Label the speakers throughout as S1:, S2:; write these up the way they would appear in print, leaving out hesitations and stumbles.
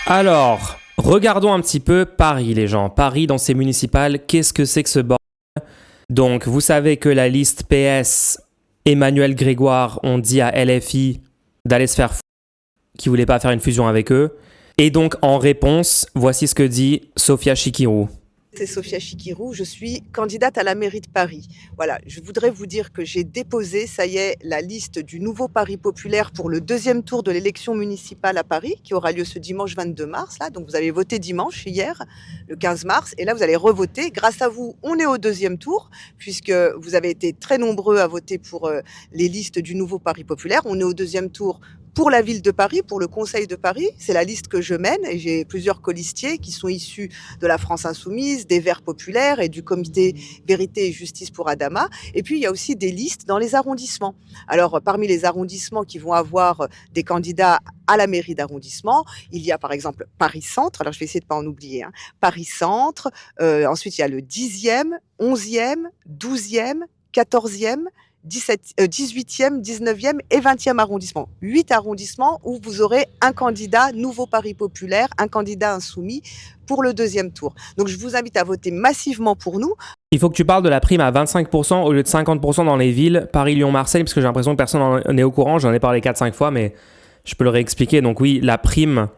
S1: Alors, regardons un petit peu Paris, les gens. Paris, dans ses municipales, qu'est-ce que c'est que ce bordel? Donc, vous savez que la liste PS, Emmanuel Grégoire, ont dit à LFI d'aller se faire foutre, qu'ils voulaient pas faire une fusion avec eux. Et donc, en réponse, voici ce que dit Sophia Chikirou.
S2: C'est Sophia Chikirou, je suis candidate à la mairie de Paris. Voilà, je voudrais vous dire que j'ai déposé, ça y est, la liste du nouveau Paris populaire pour le deuxième tour de l'élection municipale à Paris, qui aura lieu ce dimanche 22 mars. Là. Donc vous avez voté dimanche, hier, le 15 mars, et là vous allez revoter. Grâce à vous, on est au deuxième tour, puisque vous avez été très nombreux à voter pour les listes du nouveau Paris populaire. On est au deuxième tour pour la ville de Paris, pour le Conseil de Paris. C'est la liste que je mène et j'ai plusieurs colistiers qui sont issus de la France Insoumise, des Verts Populaires et du comité Vérité et Justice pour Adama. Et puis, il y a aussi des listes dans les arrondissements. Alors, parmi les arrondissements qui vont avoir des candidats à la mairie d'arrondissement, il y a par exemple Paris-Centre. Alors, je vais essayer de ne pas en oublier. Paris-Centre. Ensuite, il y a le 10e, 11e, 12e, 14e, 18e, 19e et 20e arrondissement. 8 arrondissements où vous aurez un candidat Nouveau Paris Populaire, un candidat insoumis pour le deuxième tour. Donc je vous invite à voter massivement pour nous.
S1: Il faut que tu parles de la prime à 25% au lieu de 50% dans les villes Paris, Lyon, Marseille, parce que j'ai l'impression que personne n'est au courant. J'en ai parlé 4-5 fois, mais je peux le réexpliquer. Donc oui, la prime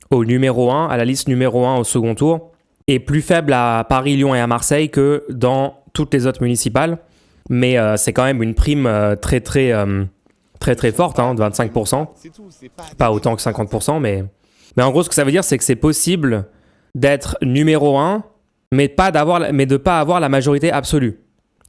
S1: au numéro 1, à la liste numéro 1 au second tour, est plus faible à Paris, Lyon et à Marseille que dans toutes les autres municipales. Mais c'est quand même une prime très forte, de 25%. Pas autant que 50%, mais en gros, ce que ça veut dire, c'est que c'est possible d'être numéro 1, mais de pas avoir la majorité absolue.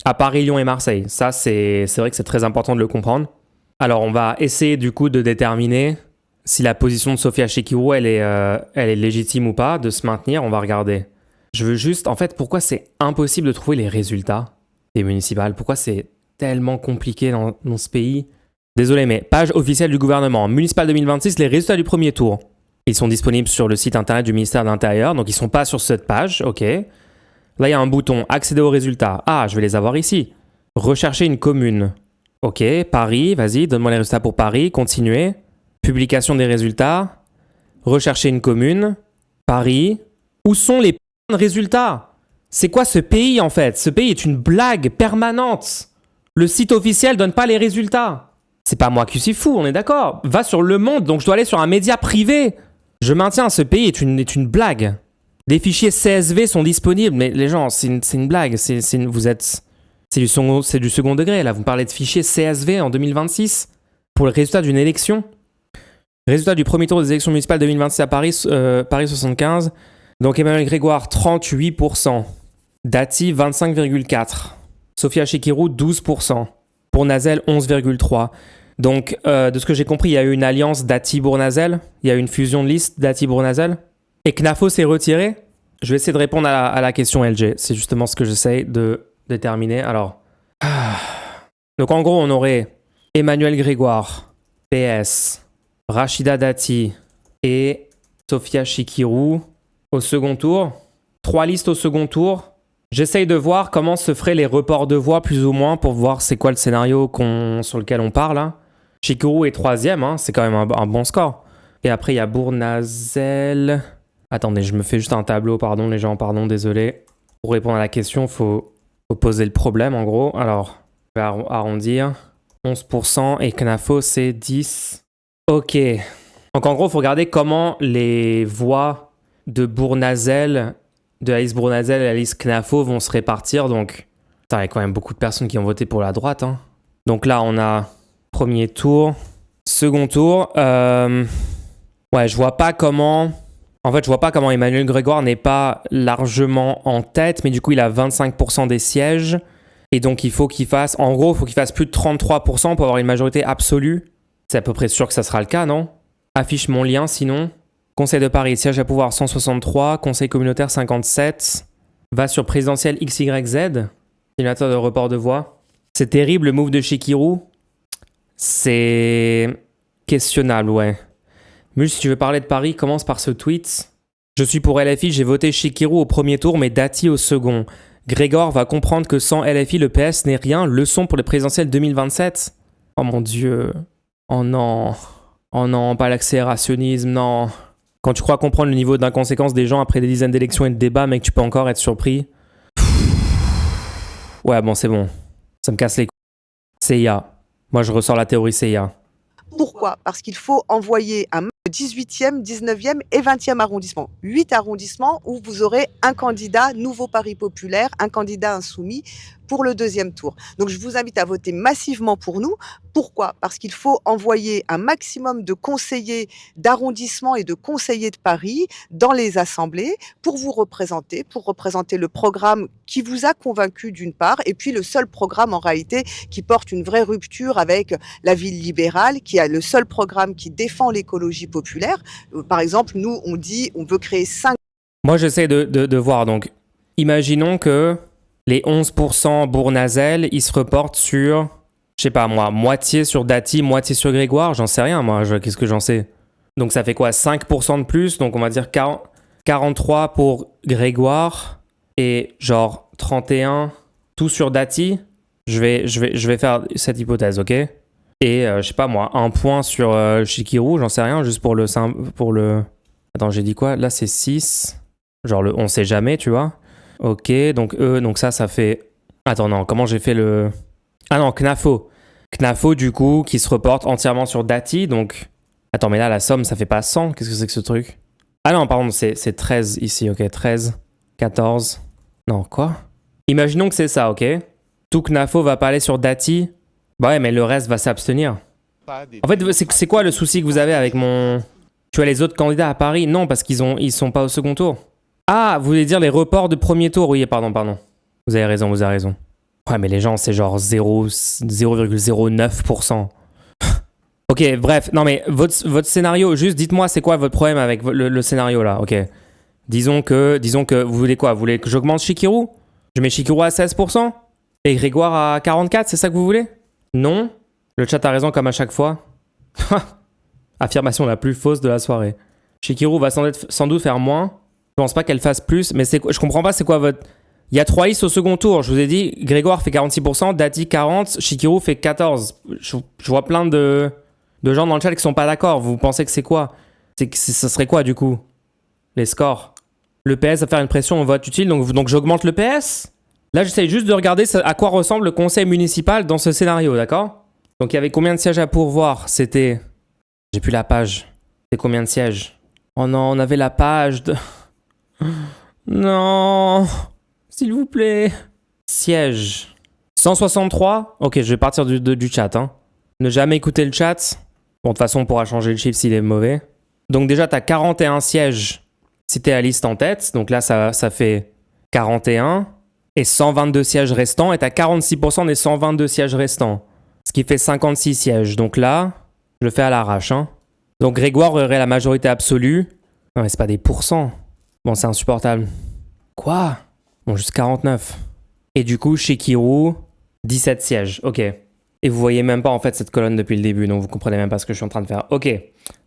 S1: À Paris, Lyon et Marseille. Ça, c'est vrai que c'est très important de le comprendre. Alors, on va essayer du coup de déterminer si la position de Sophia Chikirou, elle est légitime ou pas, de se maintenir. On va regarder. Je veux juste, en fait, pourquoi c'est impossible de trouver les résultats des municipales? Pourquoi c'est tellement compliqué dans ce pays? Désolé, mais page officielle du gouvernement. Municipal 2026, les résultats du premier tour. Ils sont disponibles sur le site internet du ministère de l'Intérieur, donc ils sont pas sur cette page, ok. Là, il y a un bouton « Accéder aux résultats ». Ah, je vais les avoir ici. Rechercher une commune. Ok, Paris, vas-y, donne-moi les résultats pour Paris, continuez. Publication des résultats. Rechercher une commune. Paris. Où sont les résultats? C'est quoi ce pays en fait? Ce pays est une blague permanente. Le site officiel donne pas les résultats. C'est pas moi qui suis fou, on est d'accord. Va sur Le Monde, donc je dois aller sur un média privé. Je maintiens, ce pays est une blague. Les fichiers CSV sont disponibles, mais les gens, c'est une blague. C'est du second degré là. Vous parlez de fichiers CSV en 2026 pour le résultat d'une élection. Résultat du premier tour des élections municipales 2026 à Paris, Paris 75. Donc Emmanuel Grégoire, 38%. Dati, 25,4%. Sophia Chikirou, 12%. Bournazel, 11,3%. Donc, de ce que j'ai compris, il y a eu une alliance Dati-Bournazel. Il y a eu une fusion de liste Dati-Bournazel. Et Knafo s'est retiré. Je vais essayer de répondre à la question LG. C'est justement ce que j'essaie de déterminer. Alors, donc en gros, on aurait Emmanuel Grégoire, PS, Rachida Dati et Sophia Chikirou au second tour. 3 listes au second tour. J'essaye de voir comment se feraient les reports de voix plus ou moins pour voir c'est quoi le scénario sur lequel on parle. Hein. Chikirou est 3e, c'est quand même un bon score. Et après il y a Bournazel. Attendez, je me fais juste un tableau, pardon les gens, désolé. Pour répondre à la question, faut poser le problème en gros. Alors, je vais arrondir. 11% et Knafo c'est 10%. Ok. Donc en gros, il faut regarder comment les voix de Bournazel, de Alice Bournazel et Alice Knafo vont se répartir. Donc, il y a quand même beaucoup de personnes qui ont voté pour la droite. Hein. Donc là, on a premier tour, second tour. Ouais, je vois pas comment Emmanuel Grégoire n'est pas largement en tête, mais du coup, il a 25% des sièges. Et donc, il faut qu'il fasse plus de 33% pour avoir une majorité absolue. C'est à peu près sûr que ça sera le cas, non? Affiche mon lien, sinon. Conseil de Paris, siège à pouvoir 163, conseil communautaire 57. Va sur présidentiel XYZ, simulateur de report de voix. C'est terrible le move de Chikirou. C'est questionnable, ouais. Mus, si tu veux parler de Paris, commence par ce tweet. Je suis pour LFI, j'ai voté Chikirou au premier tour, mais Dati au second. Grégoire va comprendre que sans LFI, le PS n'est rien. Leçon pour les présidentielles 2027. Oh mon Dieu. Oh non, pas l'accélérationnisme, non. Quand tu crois comprendre le niveau d'inconséquence des gens après des dizaines d'élections et de débats, mec, tu peux encore être surpris. Ouais, bon, c'est bon. Ça me casse les couilles. CIA. Moi, je ressors la théorie CIA.
S2: Pourquoi? Parce qu'il faut envoyer un 18e, 19e et 20e arrondissement. 8 arrondissements où vous aurez un candidat nouveau Paris populaire, un candidat insoumis pour le deuxième tour. Donc je vous invite à voter massivement pour nous. Pourquoi? Parce qu'il faut envoyer un maximum de conseillers d'arrondissement et de conseillers de Paris dans les assemblées pour vous représenter, pour représenter le programme qui vous a convaincu d'une part, et puis le seul programme en réalité qui porte une vraie rupture avec la ville libérale, qui a le seul programme qui défend l'écologie populaire. Par exemple, nous, on dit on veut créer 5...
S1: Moi, j'essaie de voir. Donc, imaginons que les 11% Bournazel, ils se reportent sur, je sais pas moi, moitié sur Dati, moitié sur Grégoire. J'en sais rien, moi. Qu'est-ce que j'en sais? Donc, ça fait quoi? 5% de plus. Donc, on va dire 43 pour Grégoire et genre 31 tout sur Dati. Je vais faire cette hypothèse, ok? Et je sais pas moi, un point sur Chikirou, j'en sais rien, juste pour le... Attends, j'ai dit quoi? Là, c'est 6. Genre le on sait jamais, tu vois. Ok, donc donc ça fait... Attends, non, comment j'ai fait le... Ah non, Knafo. Knafo, du coup, qui se reporte entièrement sur Dati, donc... Attends, mais là, la somme, ça fait pas 100. Qu'est-ce que c'est que ce truc? Ah non, pardon, c'est 13 ici, ok. 13, 14... Non, quoi? Imaginons que c'est ça, ok? Tout Knafo va pas aller sur Dati. Bah ouais, mais le reste va s'abstenir. En fait, c'est quoi le souci que vous avez avec mon... Tu vois les autres candidats à Paris? Non, parce ils sont pas au second tour. Ah, vous voulez dire les reports de premier tour? Oui, pardon. Vous avez raison. Ouais, mais les gens, c'est genre 0,09%. Ok, bref. Non, mais votre scénario, juste dites-moi, c'est quoi votre problème avec le scénario là? Ok. Disons que vous voulez quoi? Vous voulez que j'augmente Chikirou? Je mets Chikirou à 16%? Et Grégoire à 44%, c'est ça que vous voulez? Non? Le chat a raison comme à chaque fois. Affirmation la plus fausse de la soirée. Chikirou va sans doute faire moins. Je pense pas qu'elle fasse plus, mais je comprends pas c'est quoi votre... Il y a 3 listes au second tour. Je vous ai dit, Grégoire fait 46%, Dati 40%, Chikirou fait 14%. Je vois plein de gens dans le chat qui sont pas d'accord. Vous pensez que c'est quoi? Ça serait quoi du coup? Les scores. Le PS va faire une pression au vote utile, donc j'augmente le PS? Là, j'essaie juste de regarder à quoi ressemble le conseil municipal dans ce scénario, d'accord? Donc, il y avait combien de sièges à pourvoir? C'était... J'ai plus la page. C'est combien de sièges? Oh non, on avait la page de... Non, s'il vous plaît. Sièges. 163? Ok, je vais partir du chat. Hein. Ne jamais écouter le chat. Bon, de toute façon, on pourra changer le chiffre s'il est mauvais. Donc déjà, tu as 41 sièges si tu es à liste en tête. Donc là, ça fait 41. Et 122 sièges restants. Et tu as 46% des 122 sièges restants. Ce qui fait 56 sièges. Donc là, je le fais à l'arrache. Hein. Donc Grégoire aurait la majorité absolue. Non, mais c'est pas des pourcents. Bon, c'est insupportable. Quoi? Bon, juste 49. Et du coup, chez Kirou, 17 sièges. Ok. Et vous voyez même pas en fait cette colonne depuis le début, donc vous comprenez même pas ce que je suis en train de faire. Ok.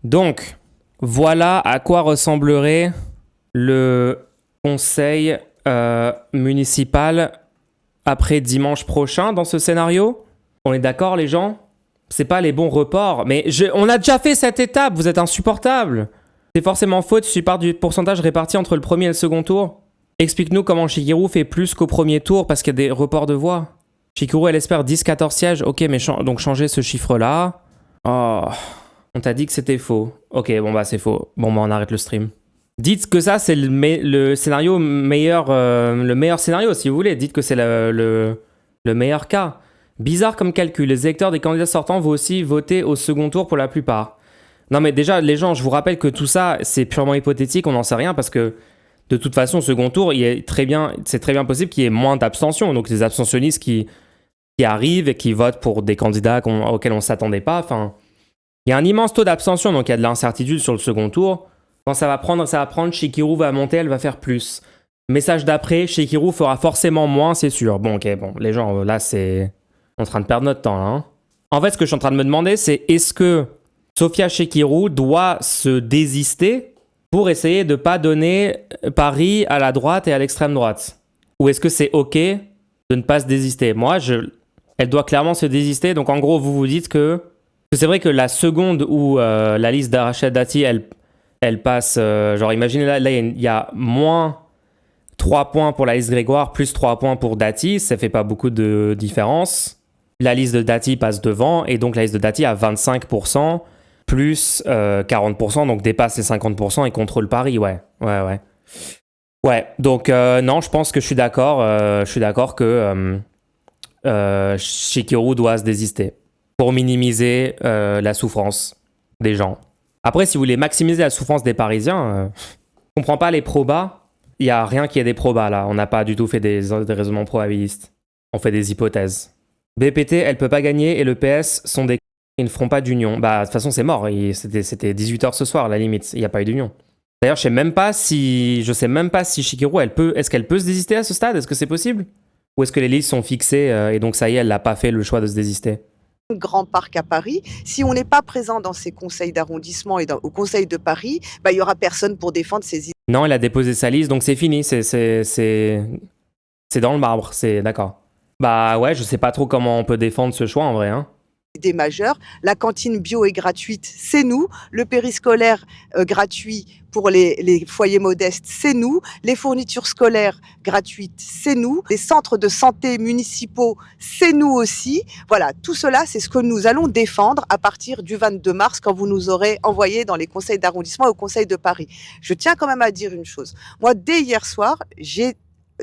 S1: Donc, voilà à quoi ressemblerait le conseil municipal après dimanche prochain dans ce scénario. On est d'accord, les gens? C'est pas les bons reports. Mais on a déjà fait cette étape, vous êtes insupportables. C'est forcément faute, je suis part du pourcentage réparti entre le premier et le second tour. Explique-nous comment Chikirou fait plus qu'au premier tour parce qu'il y a des reports de voix. Chikirou, elle espère 10-14 sièges. Ok, mais donc changer ce chiffre-là. Oh, on t'a dit que c'était faux. Ok, bon bah c'est faux. Bon bah on arrête le stream. Dites que ça c'est le scénario meilleur, le meilleur scénario si vous voulez. Dites que c'est le meilleur cas. Bizarre comme calcul. Les électeurs des candidats sortants vont aussi voter au second tour pour la plupart. Non mais déjà les gens, je vous rappelle que tout ça c'est purement hypothétique, on n'en sait rien parce que de toute façon au second tour c'est très bien possible qu'il y ait moins d'abstention, donc des abstentionnistes qui arrivent et qui votent pour des candidats auxquels on ne s'attendait pas. Enfin, il y a un immense taux d'abstention, donc il y a de l'incertitude sur le second tour. Quand ça va prendre, Chikirou va monter, elle va faire plus. Message d'après, Chikirou fera forcément moins, c'est sûr. Bon ok, bon les gens là c'est en train de perdre notre temps là. Hein. En fait ce que je suis en train de me demander c'est est-ce que Sophia Chikirou doit se désister pour essayer de ne pas donner Paris à la droite et à l'extrême droite? Ou est-ce que c'est OK de ne pas se désister? Moi, elle doit clairement se désister. Donc en gros, vous dites que c'est vrai que la seconde où la liste d'Arached Dati, elle passe, genre imaginez là il y a moins 3 points pour la liste Grégoire, plus 3 points pour Dati, ça fait pas beaucoup de différence. La liste de Dati passe devant, et donc la liste de Dati a 25%, plus 40%, donc dépasse les 50% et contrôle Paris, ouais. Ouais, donc non, je pense que je suis d'accord que Shikiru doit se désister pour minimiser la souffrance des gens. Après, si vous voulez maximiser la souffrance des Parisiens, je comprends pas les probas. Il n'y a rien qui est des probas là. On n'a pas du tout fait des raisonnements probabilistes. On fait des hypothèses. BPT, elle peut pas gagner et le PS sont des... Ils ne feront pas d'union. Bah, de toute façon, c'est mort. C'était 18h ce soir, à la limite. Il n'y a pas eu d'union. D'ailleurs, je sais même pas si Shikiru, est-ce qu'elle peut se désister à ce stade? Est-ce que c'est possible? Ou est-ce que les listes sont fixées et donc ça y est, elle n'a pas fait le choix de se désister?
S2: Grand parc à Paris. Si on n'est pas présent dans ces conseils d'arrondissement et au conseil de Paris, il y aura personne pour défendre ses idées.
S1: Non, elle a déposé sa liste, donc c'est fini. C'est dans le marbre. C'est d'accord. Bah ouais, je sais pas trop comment on peut défendre ce choix en vrai. Hein.
S2: Idées majeures. La cantine bio est gratuite, c'est nous. Le périscolaire gratuit pour les foyers modestes, c'est nous. Les fournitures scolaires gratuites, c'est nous. Les centres de santé municipaux, c'est nous aussi. Voilà, tout cela, c'est ce que nous allons défendre à partir du 22 mars quand vous nous aurez envoyés dans les conseils d'arrondissement et au conseil de Paris. Je tiens quand même à dire une chose. Moi, dès hier soir, j'ai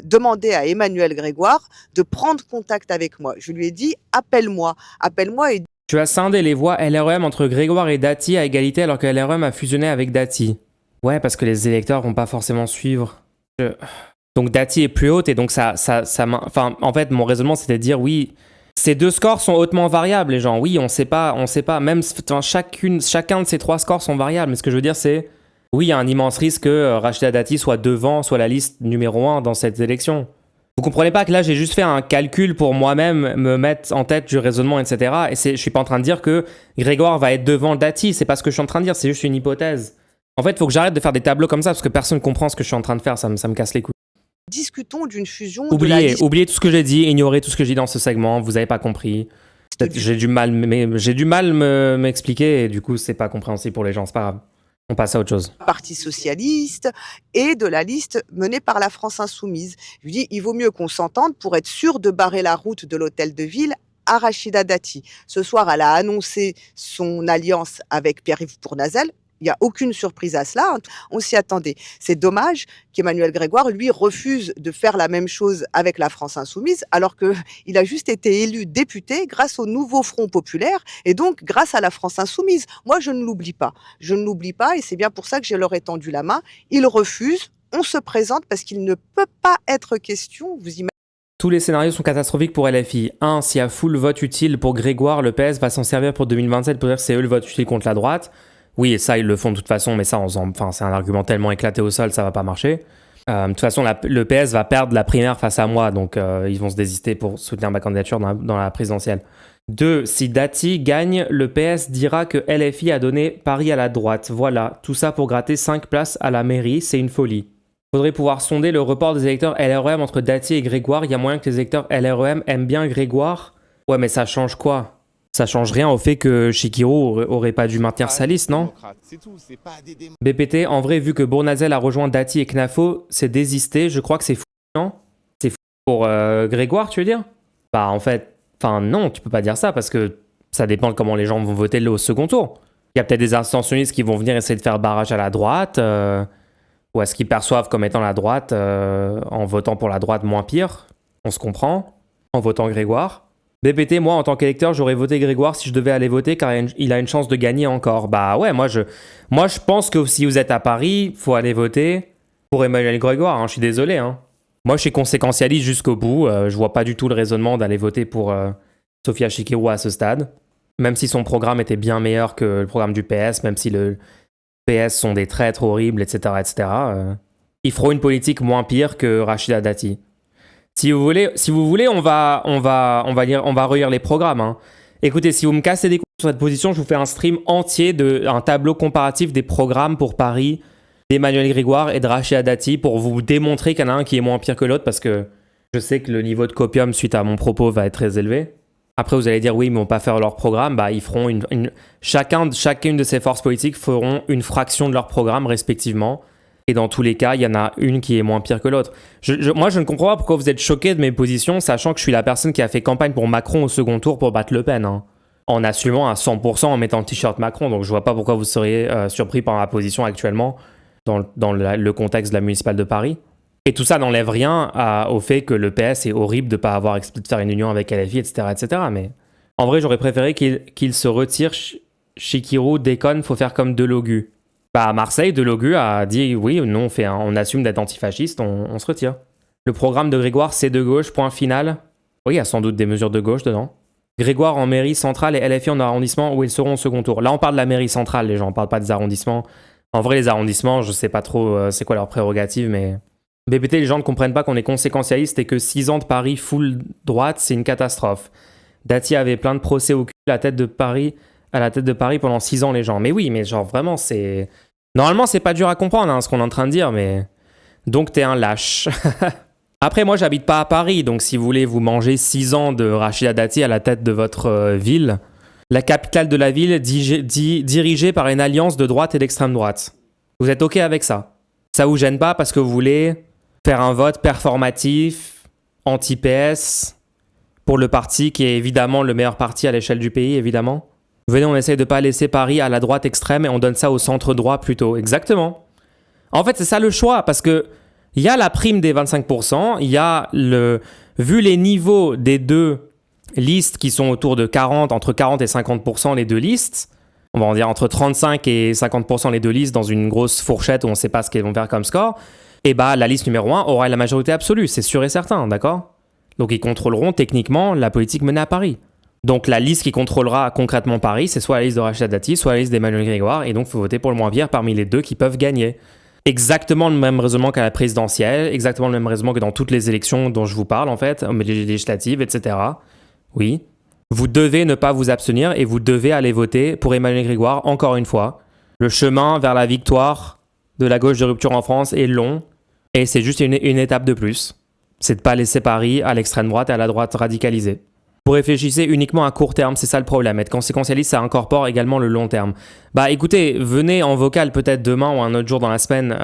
S2: demandé à Emmanuel Grégoire de prendre contact avec moi. Je lui ai dit, appelle-moi et...
S1: Tu as scindé les voix LREM entre Grégoire et Dati à égalité alors que LREM a fusionné avec Dati. Ouais, parce que les électeurs vont pas forcément suivre. Donc Dati est plus haute et donc enfin, en fait, mon raisonnement c'était de dire oui, ces deux scores sont hautement variables, les gens. Oui, on sait pas, même chacun de ces trois scores sont variables. Mais ce que je veux dire, c'est oui, il y a un immense risque que Rachida Dati soit devant, soit la liste numéro 1 dans cette élection. Vous comprenez pas que là, j'ai juste fait un calcul pour moi-même me mettre en tête du raisonnement, etc. Et je suis pas en train de dire que Grégoire va être devant Dati. C'est pas ce que je suis en train de dire, c'est juste une hypothèse. En fait, il faut que j'arrête de faire des tableaux comme ça parce que personne comprend ce que je suis en train de faire. Ça me casse les couilles.
S2: Discutons d'une fusion.
S1: Oubliez tout ce que j'ai dit, ignorez tout ce que j'ai dit dans ce segment. Vous avez pas compris. J'ai du mal m'expliquer et du coup, c'est pas compréhensible pour les gens. C'est pas grave. On passe à autre chose.
S2: Parti socialiste et de la liste menée par la France Insoumise. Je lui dis, il vaut mieux qu'on s'entende pour être sûr de barrer la route de l'hôtel de ville à Rachida Dati. Ce soir, elle a annoncé son alliance avec Pierre-Yves Bournazel. Il n'y a aucune surprise à cela, on s'y attendait. C'est dommage qu'Emmanuel Grégoire, lui, refuse de faire la même chose avec la France Insoumise, alors qu'il a juste été élu député grâce au nouveau Front populaire et donc grâce à la France Insoumise. Moi, je ne l'oublie pas. Je ne l'oublie pas et c'est bien pour ça que je leur ai tendu la main. Il refuse, on se présente parce qu'il ne peut pas être question, vous imaginez.
S1: Tous les scénarios sont catastrophiques pour LFI. 1. S'il y a full vote utile pour Grégoire, le PS va s'en servir pour 2027 pour dire que c'est eux le vote utile contre la droite. Oui, et ça, ils le font de toute façon, mais ça, c'est un argument tellement éclaté au sol, ça va pas marcher. De toute façon, le PS va perdre la primaire face à moi, donc ils vont se désister pour soutenir ma candidature dans la présidentielle. 2. Si Dati gagne, le PS dira que LFI a donné Paris à la droite. Voilà, tout ça pour gratter 5 places à la mairie, c'est une folie. Faudrait pouvoir sonder le report des électeurs LREM entre Dati et Grégoire. Il y a moyen que les électeurs LREM aiment bien Grégoire. Ouais, mais ça change quoi ? Ça change rien au fait que Shikiru aurait pas dû maintenir sa liste, non? BPT, en vrai, vu que Bournazel a rejoint Dati et Knafo, c'est désisté. Je crois que c'est fou, non? C'est fou pour Grégoire, tu veux dire? Bah, en fait, non, tu peux pas dire ça parce que ça dépend de comment les gens vont voter au second tour. Il y a peut-être des abstentionnistes qui vont venir essayer de faire barrage à la droite, ou à ce qu'ils perçoivent comme étant la droite en votant pour la droite moins pire. On se comprend, en votant Grégoire. BPT, moi, en tant qu'électeur, j'aurais voté Grégoire si je devais aller voter car il a une chance de gagner encore. Bah ouais, moi je pense que si vous êtes à Paris, faut aller voter pour Emmanuel Grégoire, hein, je suis désolé. Hein. Moi, je suis conséquentialiste jusqu'au bout. Je vois pas du tout le raisonnement d'aller voter pour Sofia Shikiru à ce stade. Même si son programme était bien meilleur que le programme du PS, même si le PS sont des traîtres horribles, etc. Ils feront une politique moins pire que Rachida Dati. Si vous voulez, on va relire les programmes. Hein. Écoutez, si vous me cassez des couilles sur cette position, je vous fais un stream entier un tableau comparatif des programmes pour Paris d'Emmanuel Grégoire et de Rachida Dati pour vous démontrer qu'il y en a un qui est moins pire que l'autre parce que je sais que le niveau de copium suite à mon propos va être très élevé. Après, vous allez dire, oui, mais ils vont pas faire leur programme. Bah, ils feront chacune de ces forces politiques feront une fraction de leur programme respectivement. Et dans tous les cas, il y en a une qui est moins pire que l'autre. Moi, je ne comprends pas pourquoi vous êtes choqués de mes positions, sachant que je suis la personne qui a fait campagne pour Macron au second tour pour battre Le Pen. Hein, en assumant à 100% en mettant le t-shirt Macron. Donc, je vois pas pourquoi vous seriez surpris par ma position actuellement dans le contexte de la municipale de Paris. Et tout ça n'enlève rien au fait que le PS est horrible de ne pas avoir accepté de faire une union avec LFI, etc. etc. Mais en vrai, j'aurais préféré qu'il se retire. Chikirou déconne, faut faire comme Delogu. Bah, à Marseille, Delogu a dit oui, non, on assume d'être antifasciste, on se retire. Le programme de Grégoire, c'est de gauche, point final. Oui, il y a sans doute des mesures de gauche dedans. Grégoire en mairie centrale et LFI en arrondissement où ils seront au second tour. Là, on parle de la mairie centrale, les gens, on parle pas des arrondissements. En vrai, les arrondissements, je sais pas trop c'est quoi leur prérogative, mais... BBT, les gens ne comprennent pas qu'on est conséquentialiste et que 6 ans de Paris full droite, c'est une catastrophe. Dati avait plein de procès au cul à la tête de Paris pendant 6 ans, les gens. Mais oui, mais genre vraiment, c'est... Normalement, c'est pas dur à comprendre hein, ce qu'on est en train de dire, mais... Donc, t'es un lâche. Après, moi, j'habite pas à Paris, donc si vous voulez vous manger 6 ans de Rachida Dati à la tête de votre ville, la capitale de la ville dirigée par une alliance de droite et d'extrême droite. Vous êtes OK avec ça? Ça vous gêne pas parce que vous voulez faire un vote performatif, anti-PS, pour le parti qui est évidemment le meilleur parti à l'échelle du pays, évidemment. Venez, on essaye de pas laisser Paris à la droite extrême et on donne ça au centre droit plutôt. Exactement. En fait, c'est ça le choix, parce que il y a la prime des 25%, il y a vu les niveaux des deux listes qui sont autour de entre 40 et 50% les deux listes, on va en dire entre 35 et 50% les deux listes dans une grosse fourchette où on ne sait pas ce qu'elles vont faire comme score, et bah la liste numéro 1 aura la majorité absolue, c'est sûr et certain, d'accord? Donc ils contrôleront techniquement la politique menée à Paris. Donc la liste qui contrôlera concrètement Paris, c'est soit la liste de Rachida Dati, soit la liste d'Emmanuel Grégoire, et donc il faut voter pour le moins pire parmi les deux qui peuvent gagner. Exactement le même raisonnement qu'à la présidentielle, exactement le même raisonnement que dans toutes les élections dont je vous parle en fait, les législatives, etc. Oui. Vous devez ne pas vous abstenir et vous devez aller voter pour Emmanuel Grégoire, encore une fois. Le chemin vers la victoire de la gauche de rupture en France est long et c'est juste une étape de plus. C'est de ne pas laisser Paris à l'extrême droite et à la droite radicalisée. Vous réfléchissez uniquement à court terme, c'est ça le problème. Être conséquentialiste, ça incorpore également le long terme. Bah écoutez, venez en vocal peut-être demain ou un autre jour dans la semaine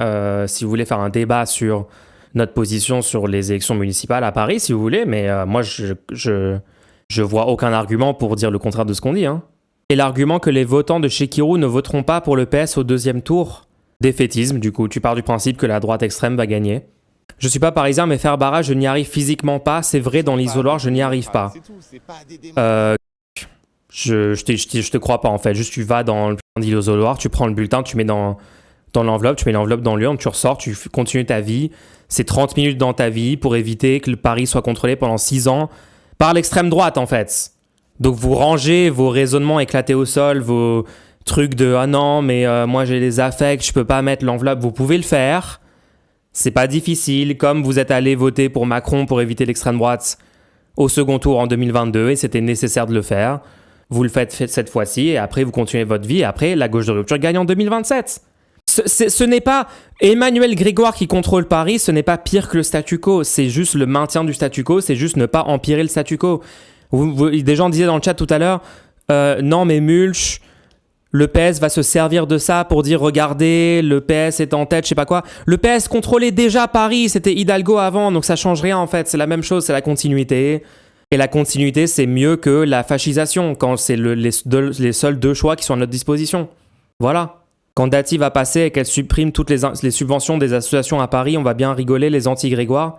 S1: si vous voulez faire un débat sur notre position sur les élections municipales à Paris, si vous voulez, mais moi je vois aucun argument pour dire le contraire de ce qu'on dit. Hein. Et l'argument que les votants de Chikirou ne voteront pas pour le PS au deuxième tour? Défaitisme, du coup, tu pars du principe que la droite extrême va gagner. Je suis pas parisien, mais faire barrage, je n'y arrive physiquement pas. C'est vrai, dans l'isoloir, je n'y arrive pas. Je te crois pas, en fait. Juste, tu vas dans l'isoloir, tu prends le bulletin, tu mets dans l'enveloppe, tu mets l'enveloppe dans l'urne, tu ressors, tu continues ta vie. C'est 30 minutes dans ta vie pour éviter que le Paris soit contrôlé pendant 6 ans par l'extrême droite, en fait. Donc, vous rangez vos raisonnements éclatés au sol, vos trucs de « Ah non, mais moi, j'ai les affects, je peux pas mettre l'enveloppe. » Vous pouvez le faire. C'est pas difficile, comme vous êtes allé voter pour Macron pour éviter l'extrême droite au second tour en 2022 et c'était nécessaire de le faire. Vous le faites cette fois-ci et après vous continuez votre vie et après la gauche de rupture gagne en 2027. Ce n'est pas Emmanuel Grégoire qui contrôle Paris, ce n'est pas pire que le statu quo, c'est juste le maintien du statu quo, c'est juste ne pas empirer le statu quo. Des gens disaient dans le chat tout à l'heure, non mais Mulch... Le PS va se servir de ça pour dire regardez, le PS est en tête, je sais pas quoi. Le PS contrôlait déjà Paris, c'était Hidalgo avant, donc ça change rien en fait. C'est la même chose, c'est la continuité. Et la continuité, c'est mieux que la fascisation quand c'est les seuls deux choix qui sont à notre disposition. Voilà. Quand Dati va passer et qu'elle supprime toutes les subventions des associations à Paris, on va bien rigoler, les anti-Grégoire.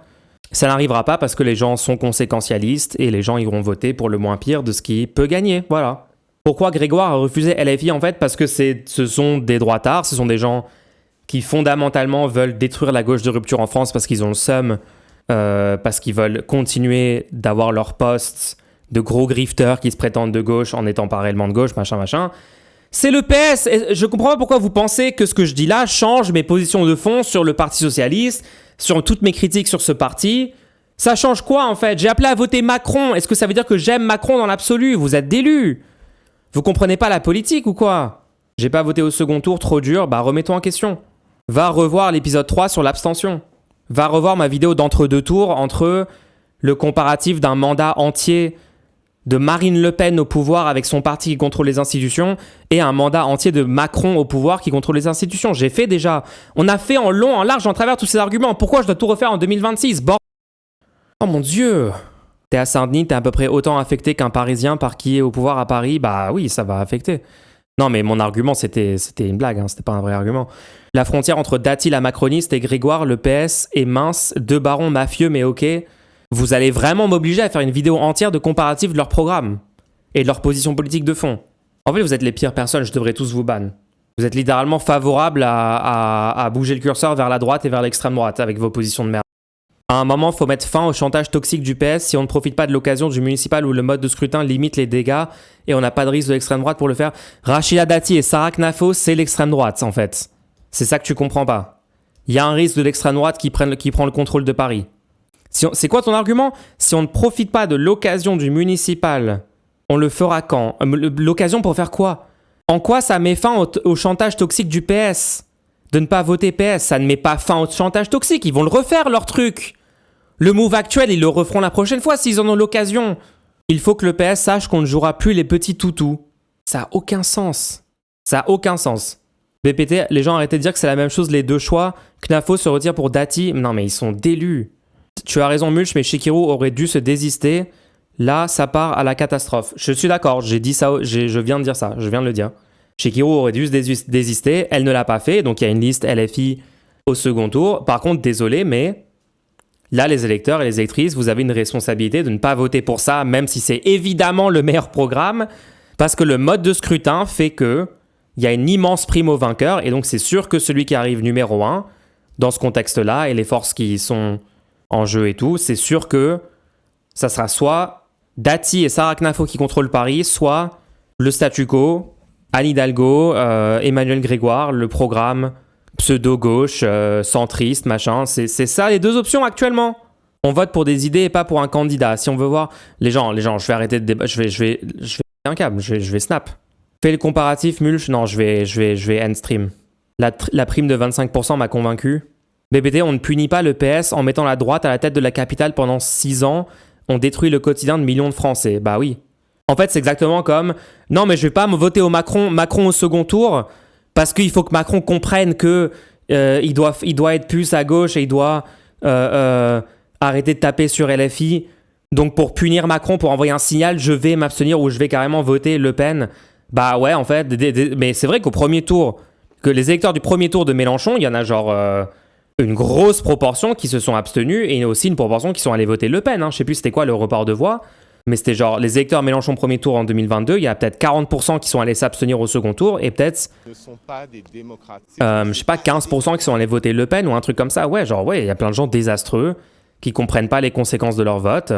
S1: Ça n'arrivera pas parce que les gens sont conséquentialistes et les gens iront voter pour le moins pire de ce qui peut gagner. Voilà. Pourquoi Grégoire a refusé LFI en fait? Parce que ce sont des droitards, ce sont des gens qui fondamentalement veulent détruire la gauche de rupture en France parce qu'ils ont le seum, parce qu'ils veulent continuer d'avoir leur poste de gros grifters qui se prétendent de gauche en n'étant pas réellement de gauche, machin. C'est le PS. Et je comprends pas pourquoi vous pensez que ce que je dis là change mes positions de fond sur le Parti Socialiste, sur toutes mes critiques sur ce parti. Ça change quoi en fait? J'ai appelé à voter Macron. Est-ce que ça veut dire que j'aime Macron dans l'absolu? Vous êtes d'élus. Vous comprenez pas la politique ou quoi? J'ai pas voté au second tour, trop dur, bah remettons en question. Va revoir l'épisode 3 sur l'abstention. Va revoir ma vidéo d'entre-deux tours entre le comparatif d'un mandat entier de Marine Le Pen au pouvoir avec son parti qui contrôle les institutions et un mandat entier de Macron au pouvoir qui contrôle les institutions. J'ai fait déjà. On a fait en long, en large, en travers tous ces arguments. Pourquoi je dois tout refaire en 2026 ? Oh mon Dieu. T'es à Saint-Denis, t'es à peu près autant affecté qu'un Parisien par qui est au pouvoir à Paris. Bah oui, ça va affecter. Non, mais mon argument, c'était une blague, hein, c'était pas un vrai argument. La frontière entre Dati, la macroniste, et Grégoire, le PS, est mince, deux barons mafieux, mais ok. Vous allez vraiment m'obliger à faire une vidéo entière de comparatif de leur programme et de leur position politique de fond. En fait, vous êtes les pires personnes, je devrais tous vous ban. Vous êtes littéralement favorables à bouger le curseur vers la droite et vers l'extrême droite avec vos positions de merde. À un moment, il faut mettre fin au chantage toxique du PS si on ne profite pas de l'occasion du municipal où le mode de scrutin limite les dégâts et on n'a pas de risque de l'extrême droite pour le faire. Rachida Dati et Sarah Knafo, c'est l'extrême droite, en fait. C'est ça que tu comprends pas. Il y a un risque de l'extrême droite qui prend le contrôle de Paris. C'est quoi ton argument ? Si on ne profite pas de l'occasion du municipal, on le fera quand ? L'occasion pour faire quoi ? En quoi ça met fin au chantage toxique du PS ? De ne pas voter PS, ça ne met pas fin au chantage toxique. Ils vont le refaire, leur truc. Le move actuel, ils le referont la prochaine fois s'ils en ont l'occasion. Il faut que le PS sache qu'on ne jouera plus les petits toutous. Ça n'a aucun sens. Ça n'a aucun sens. BPT, les gens arrêtez de dire que c'est la même chose, les deux choix. Knafo se retire pour Dati. Non, mais ils sont délus. Tu as raison, Mulch, mais Shikiru aurait dû se désister. Là, ça part à la catastrophe. Je suis d'accord, j'ai dit ça, je viens de dire ça, je viens de le dire. Shikiru aurait dû se désister, elle ne l'a pas fait, donc il y a une liste LFI au second tour. Par contre, désolé, mais là, les électeurs et les électrices, vous avez une responsabilité de ne pas voter pour ça, même si c'est évidemment le meilleur programme, parce que le mode de scrutin fait que il y a une immense prime au vainqueur, et donc c'est sûr que celui qui arrive numéro 1, dans ce contexte-là, et les forces qui sont en jeu et tout, c'est sûr que ça sera soit Dati et Sarah Knafo qui contrôlent Paris, soit le statu quo, Anne Hidalgo, Emmanuel Grégoire, le programme pseudo-gauche, centriste, machin. C'est ça les deux options actuellement. On vote pour des idées et pas pour un candidat. Si on veut voir les gens, je vais arrêter de débattre. Je vais un câble, je vais snap. Fais le comparatif, Mulch. Non, je vais end stream. La prime de 25% m'a convaincu. BBT, on ne punit pas le PS en mettant la droite à la tête de la capitale pendant 6 ans. On détruit le quotidien de millions de Français. Bah oui. En fait, c'est exactement comme non, mais je vais pas me voter au Macron au second tour parce qu'il faut que Macron comprenne que il doit être plus à gauche et il doit arrêter de taper sur LFI. Donc pour punir Macron, pour envoyer un signal, je vais m'abstenir ou je vais carrément voter Le Pen. Bah ouais, en fait, mais c'est vrai qu'au premier tour, que les électeurs du premier tour de Mélenchon, il y en a genre une grosse proportion qui se sont abstenus et aussi une proportion qui sont allés voter Le Pen. Hein. Je sais plus c'était quoi le report de voix. Mais c'était genre les électeurs Mélenchon premier tour en 2022, il y a peut-être 40% qui sont allés s'abstenir au second tour et peut-être, je sais pas, 15% qui sont allés voter Le Pen ou un truc comme ça. Ouais, il y a plein de gens désastreux qui comprennent pas les conséquences de leur vote.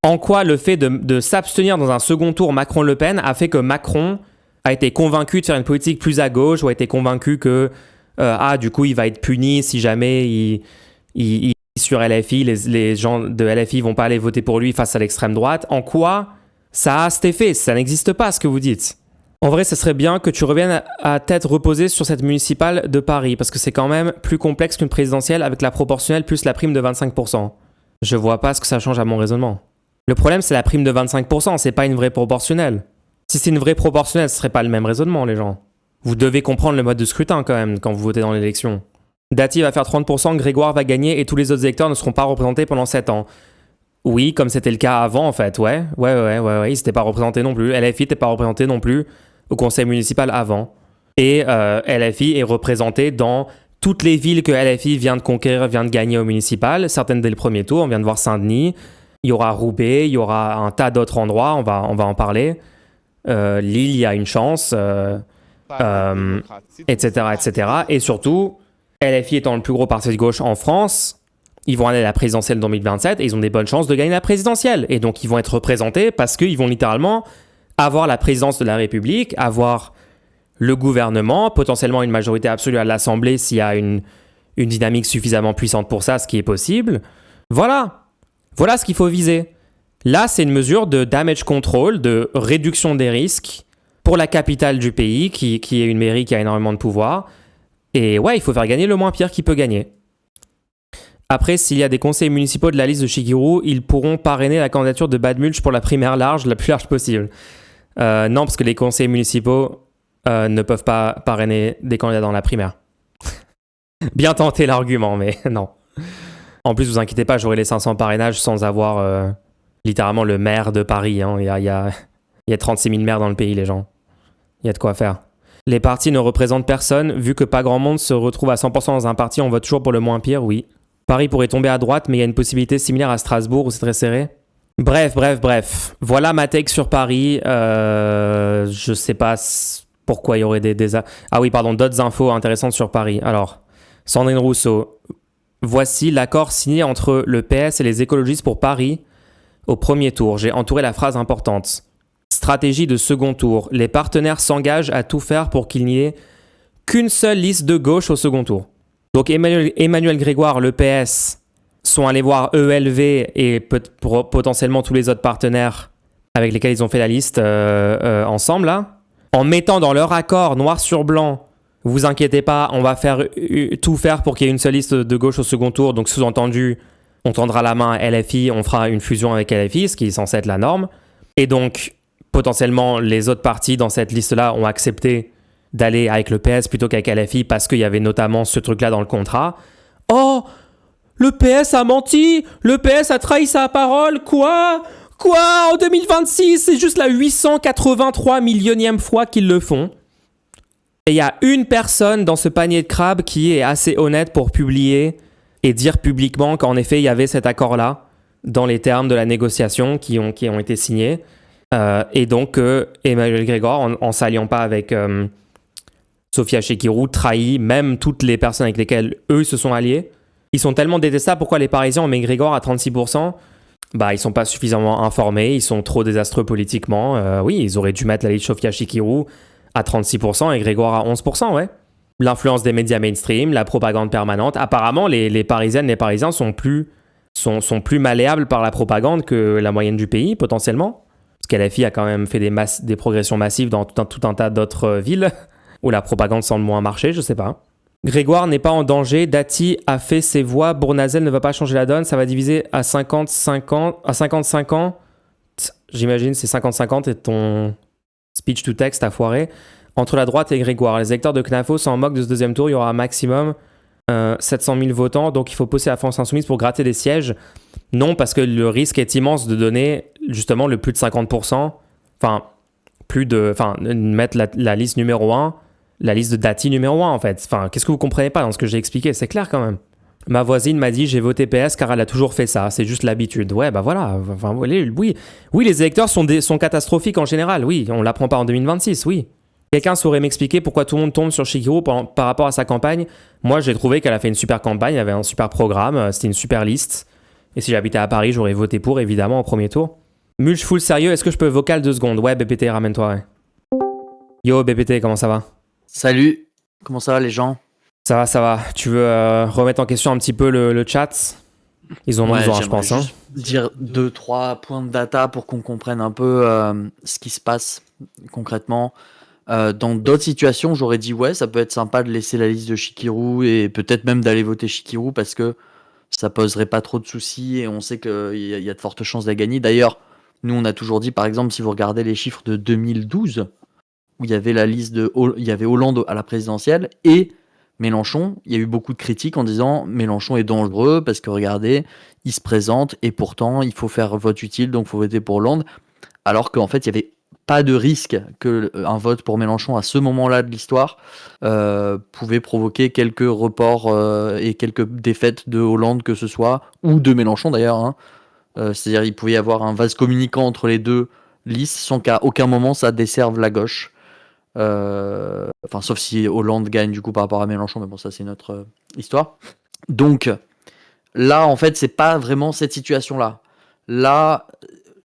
S1: En quoi le fait de s'abstenir dans un second tour Macron-Le Pen a fait que Macron a été convaincu de faire une politique plus à gauche ou a été convaincu que du coup il va être puni si jamais il sur LFI, les gens de LFI vont pas aller voter pour lui face à l'extrême droite. En quoi ça a cet effet ? Ça n'existe pas, ce que vous dites. En vrai, ce serait bien que tu reviennes à tête reposée sur cette municipale de Paris, parce que c'est quand même plus complexe qu'une présidentielle avec la proportionnelle plus la prime de 25%. Je vois pas ce que ça change à mon raisonnement. Le problème, c'est la prime de 25%, c'est pas une vraie proportionnelle. Si c'est une vraie proportionnelle, ce serait pas le même raisonnement, les gens. Vous devez comprendre le mode de scrutin, quand même, quand vous votez dans l'élection. Dati va faire 30%, Grégoire va gagner et tous les autres électeurs ne seront pas représentés pendant 7 ans. Oui, comme c'était le cas avant, en fait, ouais, ils n'étaient pas représentés non plus. LFI n'était pas représenté non plus au conseil municipal avant. Et LFI est représenté dans toutes les villes que LFI vient de conquérir, vient de gagner au municipal, certaines dès le premier tour, on vient de voir Saint-Denis, il y aura Roubaix, il y aura un tas d'autres endroits, on va en parler. Lille, il y a une chance, etc. Et surtout, LFI étant le plus gros parti de gauche en France, ils vont aller à la présidentielle 2027 et ils ont des bonnes chances de gagner la présidentielle. Et donc, ils vont être représentés parce qu'ils vont littéralement avoir la présidence de la République, avoir le gouvernement, potentiellement une majorité absolue à l'Assemblée s'il y a une dynamique suffisamment puissante pour ça, ce qui est possible. Voilà ce qu'il faut viser. Là, c'est une mesure de damage control, de réduction des risques pour la capitale du pays, qui est une mairie qui a énormément de pouvoir. Et ouais, il faut faire gagner le moins pire qui peut gagner. Après, s'il y a des conseillers municipaux de la liste de Chikirou, ils pourront parrainer la candidature de Bad Mulch pour la primaire large, la plus large possible. Non, parce que les conseillers municipaux ne peuvent pas parrainer des candidats dans la primaire. Bien tenté l'argument, mais non. En plus, vous inquiétez pas, j'aurai les 500 parrainages sans avoir littéralement le maire de Paris. Hein. Il y a 36 000 maires dans le pays, les gens. Il y a de quoi faire. Les partis ne représentent personne. Vu que pas grand monde se retrouve à 100% dans un parti, on vote toujours pour le moins pire, oui. Paris pourrait tomber à droite, mais il y a une possibilité similaire à Strasbourg où c'est très serré. Bref. Voilà ma take sur Paris. Je sais pas pourquoi il y aurait d'autres infos intéressantes sur Paris. Alors, Sandrine Rousseau. Voici l'accord signé entre le PS et les écologistes pour Paris au premier tour. J'ai entouré la phrase importante. Stratégie de second tour. Les partenaires s'engagent à tout faire pour qu'il n'y ait qu'une seule liste de gauche au second tour. Donc Emmanuel Grégoire, le PS, sont allés voir ELV et potentiellement tous les autres partenaires avec lesquels ils ont fait la liste ensemble, là, en mettant dans leur accord noir sur blanc, vous inquiétez pas, on va tout faire pour qu'il y ait une seule liste de gauche au second tour. Donc sous-entendu, on tendra la main à LFI, on fera une fusion avec LFI, ce qui est censé être la norme. Et donc, potentiellement, les autres partis dans cette liste-là ont accepté d'aller avec le PS plutôt qu'avec LFI parce qu'il y avait notamment ce truc-là dans le contrat. Oh, le PS a menti, le PS a trahi sa parole, quoi en 2026, c'est juste la 883 millionième fois qu'ils le font. Et il y a une personne dans ce panier de crabes qui est assez honnête pour publier et dire publiquement qu'en effet, il y avait cet accord-là dans les termes de la négociation qui ont été signés. Et donc, Emmanuel Grégoire, en s'alliant pas avec Sophia Chikirou, trahit même toutes les personnes avec lesquelles eux se sont alliés. Ils sont tellement détestables. Pourquoi les Parisiens ont mis Grégoire à 36%? Ils sont pas suffisamment informés, ils sont trop désastreux politiquement. Oui, ils auraient dû mettre la liste Sophia Chikirou à 36% et Grégoire à 11%, ouais. L'influence des médias mainstream, la propagande permanente. Apparemment, les Parisiennes, les Parisiens sont plus malléables par la propagande que la moyenne du pays, potentiellement. Parce qu'LFI a quand même fait des progressions massives dans tout un tas d'autres villes où la propagande semble moins marcher, je sais pas. Grégoire n'est pas en danger, Dati a fait ses voix, Bournazel ne va pas changer la donne, ça va diviser à 55 ans. J'imagine c'est 50-50 et ton speech to text a foiré. Entre la droite et Grégoire, les électeurs de CNAFO s'en moquent de ce deuxième tour, il y aura un maximum 700 000 votants, donc il faut pousser la France Insoumise pour gratter des sièges. Non, parce que le risque est immense de donner justement le plus de 50%, mettre la liste numéro 1, la liste de Dati numéro 1 en fait. Qu'est-ce que vous comprenez pas dans ce que j'ai expliqué? C'est clair quand même. Ma voisine m'a dit j'ai voté PS car elle a toujours fait ça, c'est juste l'habitude. Ouais, voilà. Oui, les électeurs sont catastrophiques en général, oui, on l'apprend pas en 2026, oui. Quelqu'un saurait m'expliquer pourquoi tout le monde tombe sur Chikirou par rapport à sa campagne? Moi, j'ai trouvé qu'elle a fait une super campagne, elle avait un super programme, c'était une super liste. Et si j'habitais à Paris, j'aurais voté pour, évidemment, au premier tour. Mulch full sérieux, est-ce que je peux vocal 2 secondes? Ouais, BPT, ramène-toi, ouais. Yo, BPT, comment ça va?
S3: Salut, comment ça va les gens?
S1: Ça va. Tu veux remettre en question un petit peu le chat? Ils en ont besoin, je pense.
S3: Dire 2-3 points de data pour qu'on comprenne un peu ce qui se passe concrètement. Dans d'autres situations, j'aurais dit ouais, ça peut être sympa de laisser la liste de Chikirou et peut-être même d'aller voter Chikirou parce que ça poserait pas trop de soucis et on sait qu'il y a de fortes chances de la gagner. D'ailleurs, nous on a toujours dit, par exemple, si vous regardez les chiffres de 2012, où il y avait la liste il y avait Hollande à la présidentielle et Mélenchon, il y a eu beaucoup de critiques en disant Mélenchon est dangereux parce que regardez, il se présente et pourtant il faut faire vote utile donc il faut voter pour Hollande. Alors qu'en fait, il n'y avait pas de risque qu'un vote pour Mélenchon à ce moment-là de l'histoire pouvait provoquer quelques reports et quelques défaites de Hollande que ce soit, ou de Mélenchon d'ailleurs. Hein. C'est-à-dire il pouvait y avoir un vase communicant entre les deux listes sans qu'à aucun moment ça desserve la gauche. Sauf si Hollande gagne du coup par rapport à Mélenchon, mais bon, ça c'est notre histoire. Donc là, en fait, c'est pas vraiment cette situation-là. Là,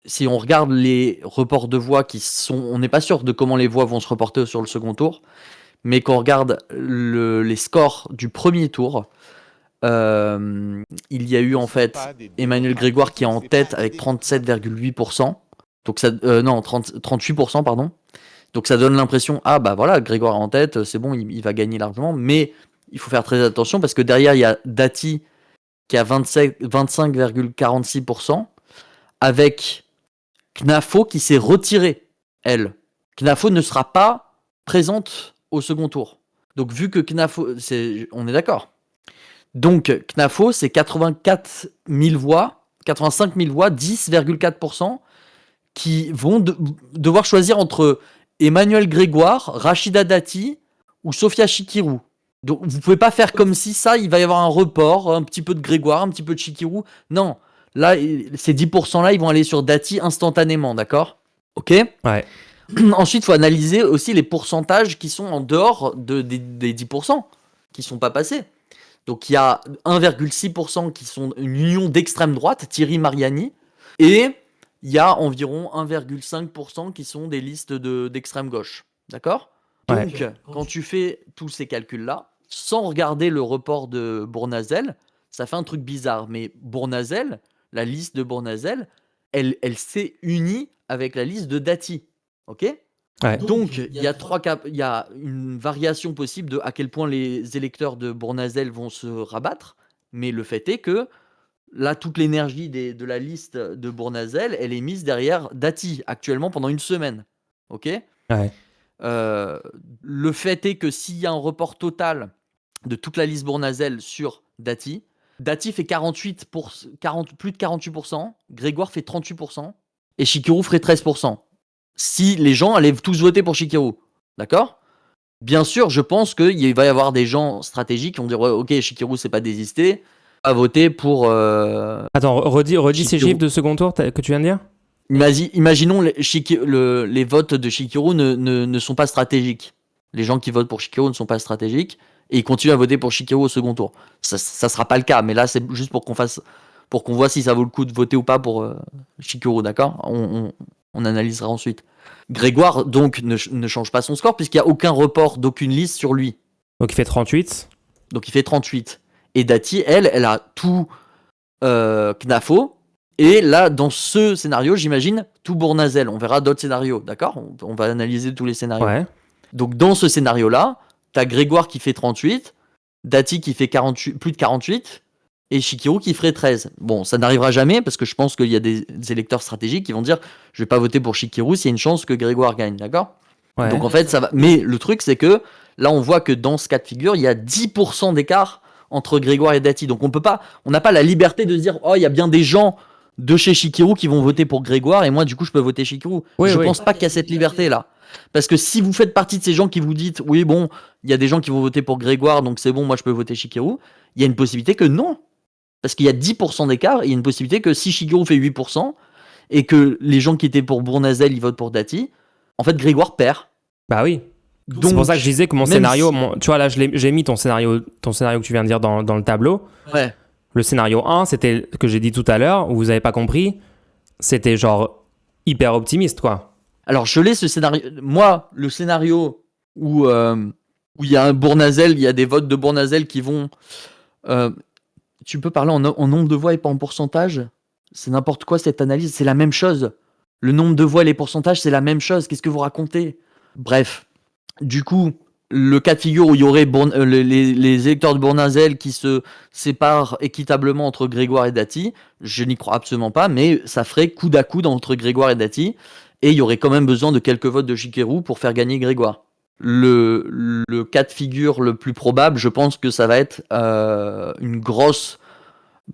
S3: si on regarde les reports de voix on n'est pas sûr de comment les voix vont se reporter sur le second tour, mais quand on regarde les scores du premier tour, il y a eu en fait Emmanuel Grégoire qui est en tête avec 37,8%. Donc 38%, pardon. Donc ça donne l'impression, Grégoire est en tête, c'est bon, il va gagner largement, mais il faut faire très attention parce que derrière il y a Dati qui est à 25,46%, avec Knafo qui s'est retirée, elle. Knafo ne sera pas présente au second tour. Donc vu que Knafo, on est d'accord. Donc Knafo, c'est 85 000 voix, 10,4%, qui vont devoir choisir entre Emmanuel Grégoire, Rachida Dati ou Sofia Chikirou. Donc vous pouvez pas faire comme si ça, il va y avoir un report, un petit peu de Grégoire, un petit peu de Chikirou. Non, là, ces 10% là, ils vont aller sur Dati instantanément, d'accord ? Ok ?
S1: Ouais.
S3: Ensuite, il faut analyser aussi les pourcentages qui sont en dehors des 10% qui sont pas passés. Donc il y a 1,6% qui sont une union d'extrême droite, Thierry Mariani, et il y a environ 1,5% qui sont des listes d'extrême gauche. D'accord ?
S1: Ouais.
S3: Donc, quand tu fais tous ces calculs-là, sans regarder le report de Bournazel, ça fait un truc bizarre. Mais Bournazel, la liste de Bournazel, elle s'est unie avec la liste de Dati. Ok ?
S1: Ouais.
S3: Donc, il y a une variation possible de à quel point les électeurs de Bournazel vont se rabattre. Mais le fait est que là, toute l'énergie de la liste de Bournazel, elle est mise derrière Dati, actuellement pendant une semaine. Ok ?
S1: Ouais.
S3: Le fait est que s'il y a un report total de toute la liste Bournazel sur Dati, Dati fait plus de 48%, Grégoire fait 38%, et Chikirou ferait 13%. Si les gens allaient tous voter pour Chikirou, d'accord ? Bien sûr, je pense qu'il va y avoir des gens stratégiques qui vont dire ouais, ok, Chikirou c'est pas désisté, à voter pour.
S1: Attends, redis ces
S3: Chikirou.
S1: chiffres de second tour que tu viens de dire.
S3: Imaginons les votes de Chikirou ne sont pas stratégiques. Les gens qui votent pour Chikirou ne sont pas stratégiques et ils continuent à voter pour Chikirou au second tour. Ça sera pas le cas, mais là c'est juste pour qu'on voit si ça vaut le coup de voter ou pas pour Chikirou, d'accord ? On analysera ensuite. Grégoire donc ne change pas son score puisqu'il n'y a aucun report d'aucune liste sur lui.
S1: Donc il fait 38.
S3: Donc il fait 38. Et Dati, elle a tout Knafo. Et là, dans ce scénario, j'imagine tout Bournazel. On verra d'autres scénarios, d'accord ? On va analyser tous les scénarios.
S1: Ouais.
S3: Donc dans ce scénario-là, t'as Grégoire qui fait 38, Dati qui fait 48, plus de 48, et Chikirou qui ferait 13. Bon, ça n'arrivera jamais parce que je pense qu'il y a des électeurs stratégiques qui vont dire je vais pas voter pour Chikirou s'il y a une chance que Grégoire gagne, d'accord ?
S1: Ouais.
S3: Donc en fait, ça va. Mais le truc, c'est que là, on voit que dans ce cas de figure, il y a 10% d'écart entre Grégoire et Dati. Donc on n'a pas la liberté de se dire oh, il y a bien des gens de chez Chikirou qui vont voter pour Grégoire et moi, du coup, je peux voter Chikirou.
S1: Oui,
S3: je
S1: oui.
S3: pense pas qu'il y a cette liberté-là. Parce que si vous faites partie de ces gens qui vous dites oui, bon, il y a des gens qui vont voter pour Grégoire, donc c'est bon, moi je peux voter Chikirou, il y a une possibilité que non. Parce qu'il y a 10% d'écart, il y a une possibilité que si Chikirou fait 8% et que les gens qui étaient pour Bournazel, ils votent pour Dati, en fait, Grégoire perd.
S1: Bah oui.
S3: Donc,
S1: c'est pour ça que je disais que mon
S3: même
S1: scénario,
S3: si-
S1: tu vois là, j'ai mis ton scénario que tu viens de dire dans le tableau.
S3: Ouais.
S1: Le scénario 1, c'était que j'ai dit tout à l'heure, où vous avez pas compris, c'était genre hyper optimiste, quoi.
S3: Alors, je l'ai ce scénario. Moi, le scénario où il y a un Bournazel, il y a des votes de Bournazel qui vont. Tu peux parler en nombre de voix et pas en pourcentage ? C'est n'importe quoi cette analyse, c'est la même chose. Le nombre de voix et les pourcentages, c'est la même chose. Qu'est-ce que vous racontez ? Bref, du coup, le cas de figure où il y aurait les électeurs de Bournazel qui se séparent équitablement entre Grégoire et Dati, je n'y crois absolument pas, mais ça ferait coude à coude entre Grégoire et Dati, et il y aurait quand même besoin de quelques votes de Chikirou pour faire gagner Grégoire. Le cas de figure le plus probable, je pense que ça va être une grosse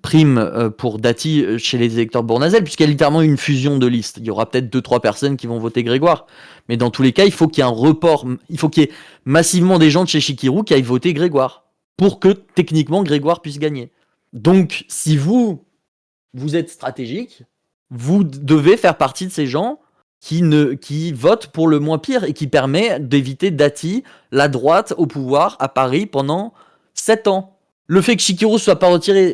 S3: prime pour Dati chez les électeurs de Bournazel, puisqu'il y a littéralement une fusion de listes. Il y aura peut-être 2-3 personnes qui vont voter Grégoire. Mais dans tous les cas, il faut qu'il y ait un report, il faut qu'il y ait massivement des gens de chez Chikirou qui aillent voter Grégoire, pour que techniquement Grégoire puisse gagner. Donc, si vous êtes stratégique, vous devez faire partie de ces gens qui votent pour le moins pire et qui permet d'éviter Dati, la droite, au pouvoir à Paris pendant 7 ans. Le fait que Chikirou soit pas retiré,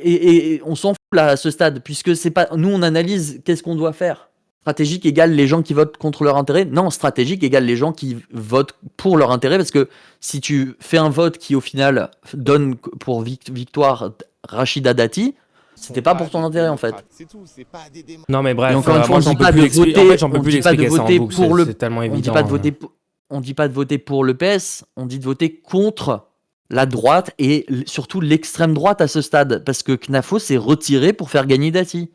S3: et on s'en fout là à ce stade, puisque c'est pas. Nous, on analyse qu'est-ce qu'on doit faire. Stratégique égale les gens qui votent contre leur intérêt ? Non, stratégique égale les gens qui votent pour leur intérêt, parce que si tu fais un vote qui au final donne pour victoire Rachida Dati, c'était pas pour ton intérêt en fait.
S1: Non mais bref,
S3: Et encore une fois,
S1: moi
S3: on
S1: j'en
S3: dit
S1: peux
S3: pas
S1: plus
S3: de
S1: l'expliquer.
S3: voter-
S1: En fait, j'en peux
S3: on
S1: plus
S3: dit pas de
S1: l'expliquer ça en
S3: voter
S1: boucle,
S3: pour
S1: c'est
S3: le-
S1: tellement
S3: On
S1: évident.
S3: dit pas de voter pour le PS, on dit de voter contre la droite et surtout l'extrême droite à ce stade, parce que Knafo s'est retiré pour faire gagner Dati.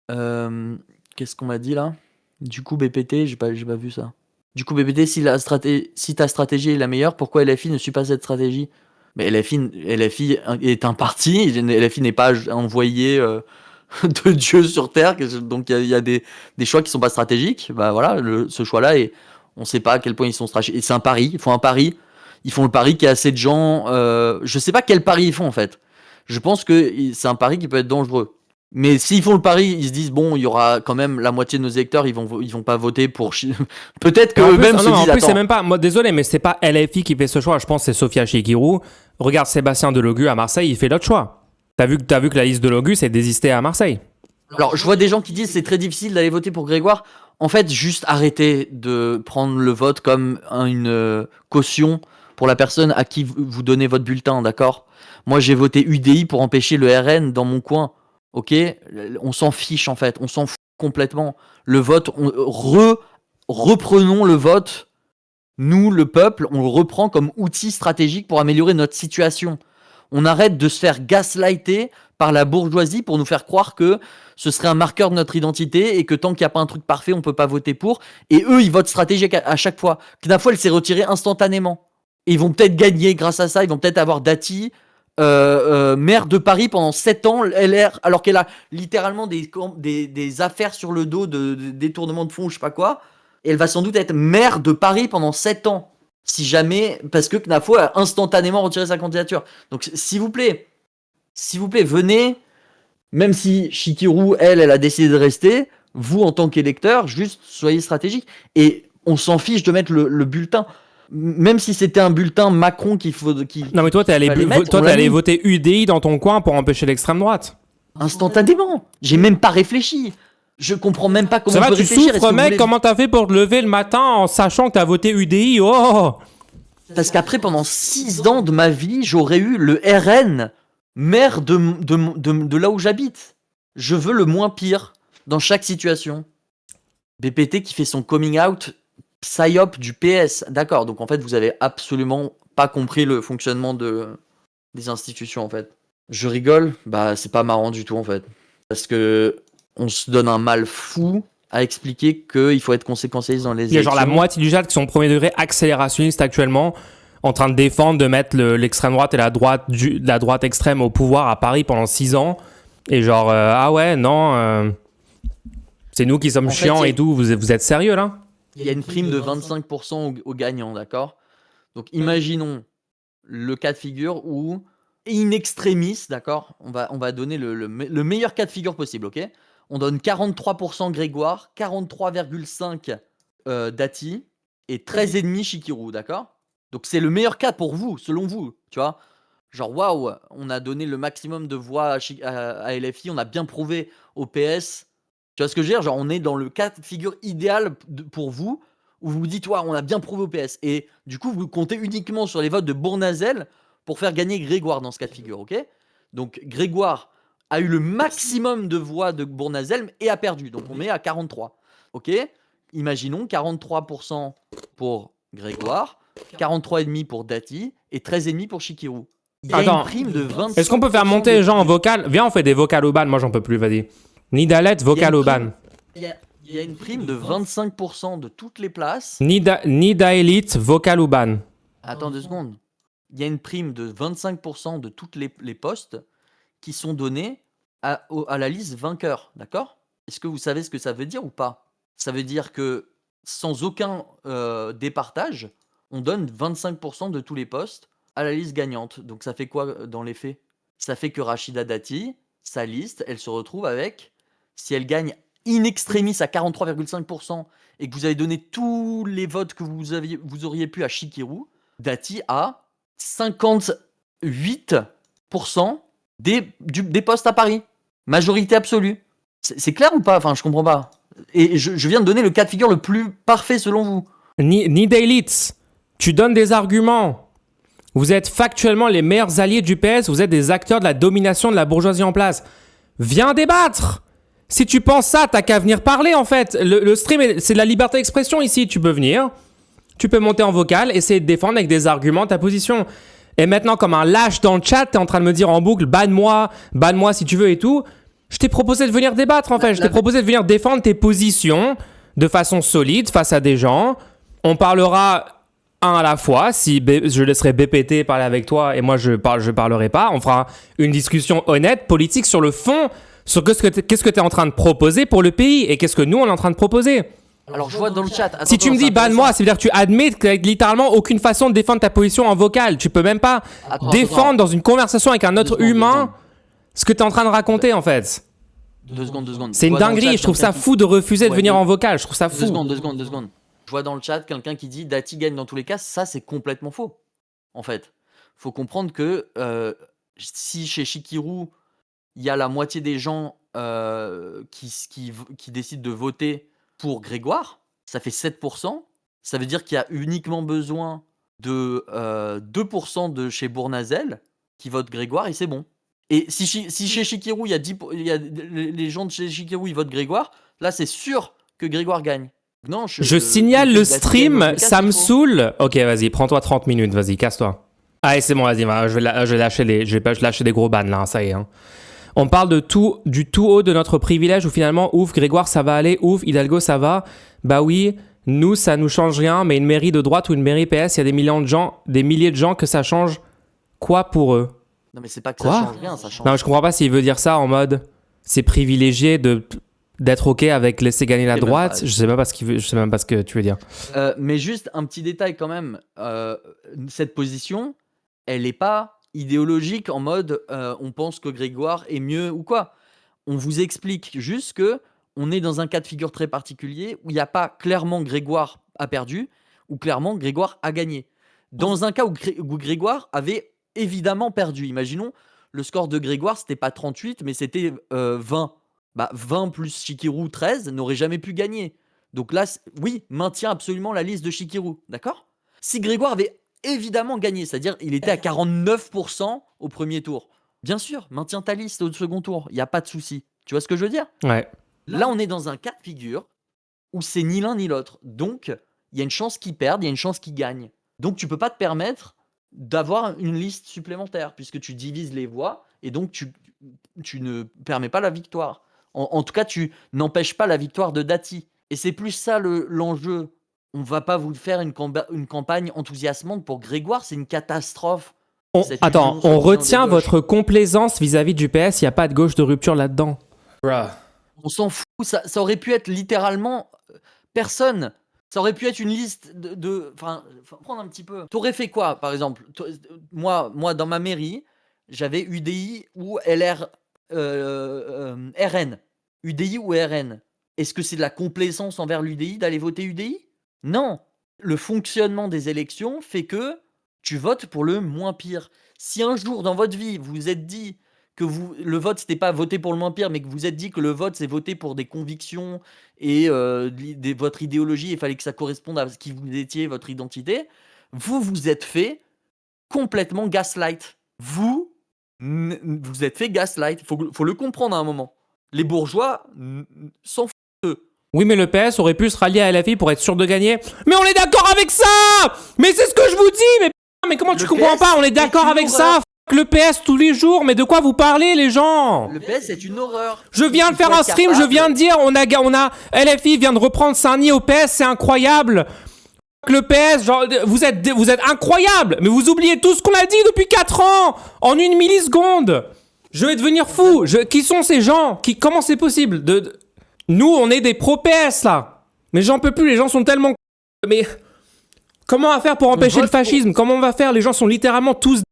S3: Qu'est-ce qu'on m'a dit là? Du coup, BPT, j'ai pas vu ça. Du coup, BPT, si ta stratégie est la meilleure, pourquoi LFI ne suit pas cette stratégie? Mais LFI est un parti, LFI n'est pas envoyé de Dieu sur Terre, donc il y a des choix qui sont pas stratégiques. Bah voilà, ce choix-là, et on sait pas à quel point ils sont stratégiques. Et c'est un pari, ils font un pari. Ils font le pari qu'il y a assez de gens. Je sais pas quel pari ils font en fait. Je pense que c'est un pari qui peut être dangereux. Mais s'ils font le pari, ils se disent bon, il y aura quand même la moitié de nos électeurs, ils vont pas voter pour. Peut-être que eux-mêmes se disent.
S1: En plus,
S3: attends.
S1: c'est même pas. Moi, désolé, mais c'est pas LFI qui fait ce choix. Je pense que c'est Sophia Chikirou. Regarde Sébastien Delogu à Marseille, il fait l'autre choix. T'as vu que la liste Delogu, c'est désisté à Marseille.
S3: Alors, je vois des gens qui disent c'est très difficile d'aller voter pour Grégoire. En fait, juste arrêtez de prendre le vote comme une caution pour la personne à qui vous donnez votre bulletin, d'accord? Moi, j'ai voté UDI pour empêcher le RN dans mon coin, ok? On s'en fiche, en fait. On s'en fout complètement. Le vote, reprenons le vote. Nous, le peuple, on le reprend comme outil stratégique pour améliorer notre situation. On arrête de se faire gaslighter par la bourgeoisie pour nous faire croire que ce serait un marqueur de notre identité et que tant qu'il n'y a pas un truc parfait, on ne peut pas voter pour. Et eux, ils votent stratégique à chaque fois. Knafo, elle s'est retirée instantanément. Et ils vont peut-être gagner grâce à ça. Ils vont peut-être avoir Dati, maire de Paris pendant 7 ans, LR, alors qu'elle a littéralement des affaires sur le dos de détournement de fonds ou je sais pas quoi. Et elle va sans doute être maire de Paris pendant 7 ans. Si jamais, parce que Knafo a instantanément retiré sa candidature. Donc s'il vous plaît, venez, même si Chikirou, elle a décidé de rester, vous en tant qu'électeur, juste soyez stratégique. Et on s'en fiche de mettre le bulletin. Même si c'était un bulletin Macron
S1: Non mais toi t'es allé voter UDI dans ton coin pour empêcher l'extrême droite.
S3: Instantanément. J'ai même pas réfléchi. Je comprends même pas comment
S1: ça
S3: on
S1: va,
S3: peut
S1: tu
S3: réfléchir.
S1: souffres, mec, comment t'as fait pour te lever le matin en sachant que t'as voté UDI? Oh!
S3: Parce qu'après, pendant 6 ans de ma vie, j'aurais eu le RN, maire de là où j'habite. Je veux le moins pire dans chaque situation. BPT qui fait son coming out psyop du PS. D'accord, donc en fait, vous avez absolument pas compris le fonctionnement des institutions, en fait. Je rigole, bah c'est pas marrant du tout, en fait. Parce que on se donne un mal fou à expliquer qu'il faut être conséquentialiste dans les élections.
S1: Il y a genre la moitié du chat qui sont au premier degré accélérationnistes actuellement, en train de défendre, de mettre l'extrême droite et la droite extrême au pouvoir à Paris pendant 6 ans. Et genre, ah ouais, non, c'est nous qui sommes chiants et tout, vous êtes sérieux là?
S3: Il y a une prime de 25% aux gagnants, d'accord? Donc imaginons le cas de figure où, in extremis, d'accord? On va donner le meilleur cas de figure possible, ok? On donne 43% Grégoire, 43,5% Dati et 13,5% Chikirou, d'accord? Donc c'est le meilleur cas pour vous, selon vous, tu vois? Genre, waouh, on a donné le maximum de voix à LFI, on a bien prouvé au PS. Tu vois ce que je veux dire? Genre, on est dans le cas de figure idéal pour vous, où vous vous dites, waouh, on a bien prouvé au PS. Et du coup, vous comptez uniquement sur les votes de Bournazel pour faire gagner Grégoire dans ce cas de figure, ok? Donc, Grégoire a eu le maximum de voix de Bournazel et a perdu. Donc, on met à 43, ok? Imaginons 43% pour Grégoire, 43,5% pour Dati et 13,5% pour Chikirou. Il y a une prime de 25%.
S1: Est-ce qu'on peut faire monter les gens en vocal? Viens, on fait des vocales au ban. Moi, j'en peux plus, vas-y. Nidalette, vocal au ban.
S3: Il y a une prime de 25% de toutes les places.
S1: Nida Elite, vocal ou ban.
S3: Attends 2 secondes. Il y a une prime de 25% de toutes les postes qui sont donnés à la liste vainqueur, d'accord? Est-ce que vous savez ce que ça veut dire ou pas? Ça veut dire que sans aucun départage, on donne 25% de tous les postes à la liste gagnante. Donc ça fait quoi dans les faits? Ça fait que Rachida Dati, sa liste, elle se retrouve avec, si elle gagne in extremis à 43,5% et que vous avez donné tous les votes que vous auriez pu à Chikirou, Dati a 58% des postes à Paris. Majorité absolue. C'est clair ou pas? Enfin, je comprends pas. Et je viens de donner le cas de figure le plus parfait selon vous.
S1: Nida Elite, tu donnes des arguments. Vous êtes factuellement les meilleurs alliés du PS, vous êtes des acteurs de la domination de la bourgeoisie en place. Viens débattre. Si tu penses ça, t'as qu'à venir parler en fait. Le stream, c'est de la liberté d'expression ici. Tu peux venir, tu peux monter en vocal, essayer de défendre avec des arguments ta position. Et maintenant, comme un lâche dans le chat, t'es en train de me dire en boucle, banne-moi si tu veux et tout. Je t'ai proposé de venir débattre, en fait. Je t'ai proposé de venir défendre tes positions de façon solide face à des gens. On parlera un à la fois. Si je laisserai BPT parler avec toi et moi, je parlerai pas. On fera une discussion honnête, politique, sur le fond, sur qu'est-ce que t'es en train de proposer pour le pays et qu'est-ce que nous, on est en train de proposer.
S3: Alors, je vois dans le chat.
S1: Si tu me dis banne-moi, ça veut dire que tu admets que t'as littéralement aucune façon de défendre ta position en vocal. Tu peux même pas défendre dans une conversation avec un autre humain ce que t'es en train de raconter, en fait.
S3: 2 secondes.
S1: C'est une dinguerie. Je trouve ça fou de refuser de venir en vocal. Je trouve ça fou.
S3: 2 secondes. Je vois dans le chat quelqu'un qui dit Dati gagne dans tous les cas. Ça, c'est complètement faux. En fait, faut comprendre que si chez Chikirou, il y a la moitié des gens qui décident de voter pour Grégoire, ça fait 7%. Ça veut dire qu'il y a uniquement besoin de 2% de chez Bournazel qui votent Grégoire et c'est bon. Et si chez Chikirou, il y a les gens de chez Chikirou, ils votent Grégoire, là, c'est sûr que Grégoire gagne. Non,
S1: je signale le stream, ça me saoule. Ok, vas-y, prends-toi 30 minutes, vas-y, casse-toi. Allez, c'est bon, vas-y, je vais lâcher des gros bans là, ça y est. Hein. On parle du tout haut de notre privilège où finalement, ouf, Grégoire, ça va aller, ouf, Hidalgo, ça va. Bah oui, nous, ça nous change rien, mais une mairie de droite ou une mairie PS, il y a des milliers de gens que ça change quoi pour eux?
S3: Non, mais c'est pas que ça change rien, ça change.
S1: Non, je comprends pas s'il veut dire ça en mode c'est privilégié d'être ok avec laisser gagner la droite. Je sais même pas ce que tu veux dire.
S3: Mais juste un petit détail quand même. Cette position, elle est pas idéologique en mode on pense que Grégoire est mieux ou quoi. On vous explique juste que on est dans un cas de figure très particulier où il n'y a pas clairement Grégoire a perdu ou clairement Grégoire a gagné. Dans un cas où Grégoire avait évidemment perdu. Imaginons, le score de Grégoire, c'était pas 38, mais c'était 20. Bah, 20 plus Chikirou, 13, n'aurait jamais pu gagner. Donc là, oui, maintient absolument la liste de Chikirou, d'accord? Si Grégoire avait évidemment gagné, c'est-à-dire il était à 49% au premier tour, bien sûr, maintiens ta liste au second tour, il n'y a pas de souci. Tu vois ce que je veux dire?
S1: Ouais.
S3: Là, on est dans un cas de figure où c'est ni l'un ni l'autre. Donc, il y a une chance qu'ils perdent, il y a une chance qu'ils gagnent. Donc, tu peux pas te permettre d'avoir une liste supplémentaire puisque tu divises les voix et donc tu ne permets pas la victoire. En tout cas, tu n'empêches pas la victoire de Dati. Et c'est plus ça l'enjeu. On va pas vous faire une campagne enthousiasmante pour Grégoire, c'est une catastrophe.
S1: Attends, on retient votre complaisance vis-à-vis du PS, il n'y a pas de gauche de rupture là-dedans.
S3: On s'en fout, ça aurait pu être littéralement personne. Ça aurait pu être une liste Enfin, prendre un petit peu. T'aurais fait quoi, par exemple? Moi, dans ma mairie, j'avais UDI ou RN. UDI ou RN. Est-ce que c'est de la complaisance envers l'UDI d'aller voter UDI? Non. Le fonctionnement des élections fait que tu votes pour le moins pire. Si un jour dans votre vie, vous vous êtes dit que le vote, c'était pas voter pour le moins pire, mais que vous êtes dit que le vote, c'est voter pour des convictions et votre idéologie, il fallait que ça corresponde à ce qui vous étiez, votre identité, vous vous êtes fait complètement gaslight. Vous êtes fait gaslight. Faut le comprendre à un moment. Les bourgeois s'en foutent eux.
S1: Oui, mais le PS aurait pu se rallier à LFI pour être sûr de gagner. Mais on est d'accord avec ça! Mais c'est ce que je vous dis! Mais comment tu comprends pas? On est d'accord avec ça! Le PS tous les jours, mais de quoi vous parlez, les gens?
S3: Le PS c'est une horreur.
S1: Je viens de faire un stream, je viens de dire, on a LFI vient de reprendre Saint-Denis au PS, c'est incroyable. Le PS, genre, vous êtes incroyable, mais vous oubliez tout ce qu'on a dit depuis 4 ans, en 1 milliseconde. Je vais devenir fou. Qui sont ces gens? Comment c'est possible? Nous, on est des pro-PS, là. Mais j'en peux plus, les gens sont tellement... Mais comment on va faire pour empêcher le fascisme? Comment on va faire? Les gens sont littéralement tous...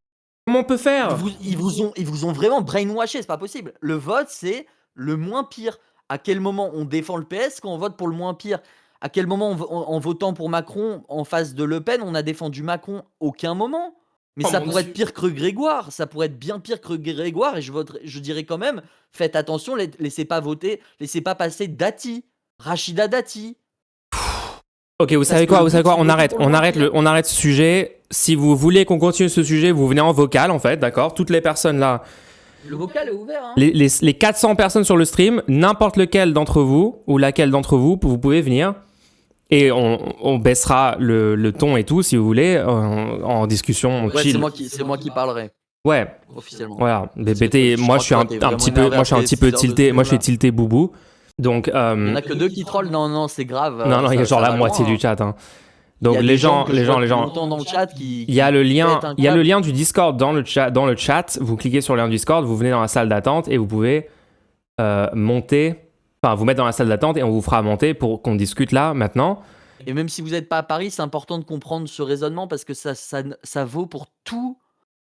S1: Comment on peut faire?
S3: Ils vous ont vraiment brainwashé, c'est pas possible. Le vote, c'est le moins pire. À quel moment on défend le PS quand on vote pour le moins pire? À quel moment, en votant pour Macron en face de Le Pen, on a défendu Macron? Aucun moment. Mais ça pourrait être pire que Grégoire. Ça pourrait être bien pire que Grégoire. Et je dirais quand même, faites attention, laissez pas voter, laissez pas passer Dati. Rachida Dati.
S1: Ok, vous savez quoi, on arrête ce sujet. Si vous voulez qu'on continue ce sujet, vous venez en vocal, en fait, d'accord? Toutes les personnes là...
S3: Le vocal est ouvert, hein.
S1: Les 400 personnes sur le stream, n'importe lequel d'entre vous, ou laquelle d'entre vous, vous pouvez venir. Et on baissera le ton et tout, si vous voulez, en discussion
S3: Ouais,
S1: chill.
S3: c'est moi qui parlerai,
S1: Ouais,
S3: officiellement.
S1: voilà.
S3: Parce que
S1: BT,
S3: je
S1: moi
S3: crois
S1: je suis
S3: que
S1: un
S3: toi, t'es
S1: petit
S3: vraiment
S1: peu,
S3: énervé
S1: moi je suis un
S3: après
S1: petit peu
S3: 6 heures de
S1: tilté, moi je suis
S3: stream, là.
S1: tilté boubou. Donc,
S3: Il y en a que 2 qui trollent. Non, c'est grave.
S1: non, il y a genre
S3: Ça
S1: la
S3: va
S1: moitié
S3: loin,
S1: du
S3: hein.
S1: chat. Hein.
S3: Il y
S1: Donc
S3: a
S1: les
S3: des gens
S1: gens,
S3: que
S1: les
S3: je
S1: gens,
S3: vois
S1: les
S3: depuis
S1: gens.
S3: longtemps dans le chat qui
S1: Il y a le
S3: pètent
S1: lien,
S3: un
S1: il y a le
S3: câble.
S1: lien du Discord dans le chat. Vous cliquez sur le lien du Discord, vous venez dans la salle d'attente et vous pouvez monter, enfin vous mettre dans la salle d'attente et on vous fera monter pour qu'on discute là maintenant.
S3: Et même si vous n'êtes pas à Paris, c'est important de comprendre ce raisonnement parce que ça vaut pour tous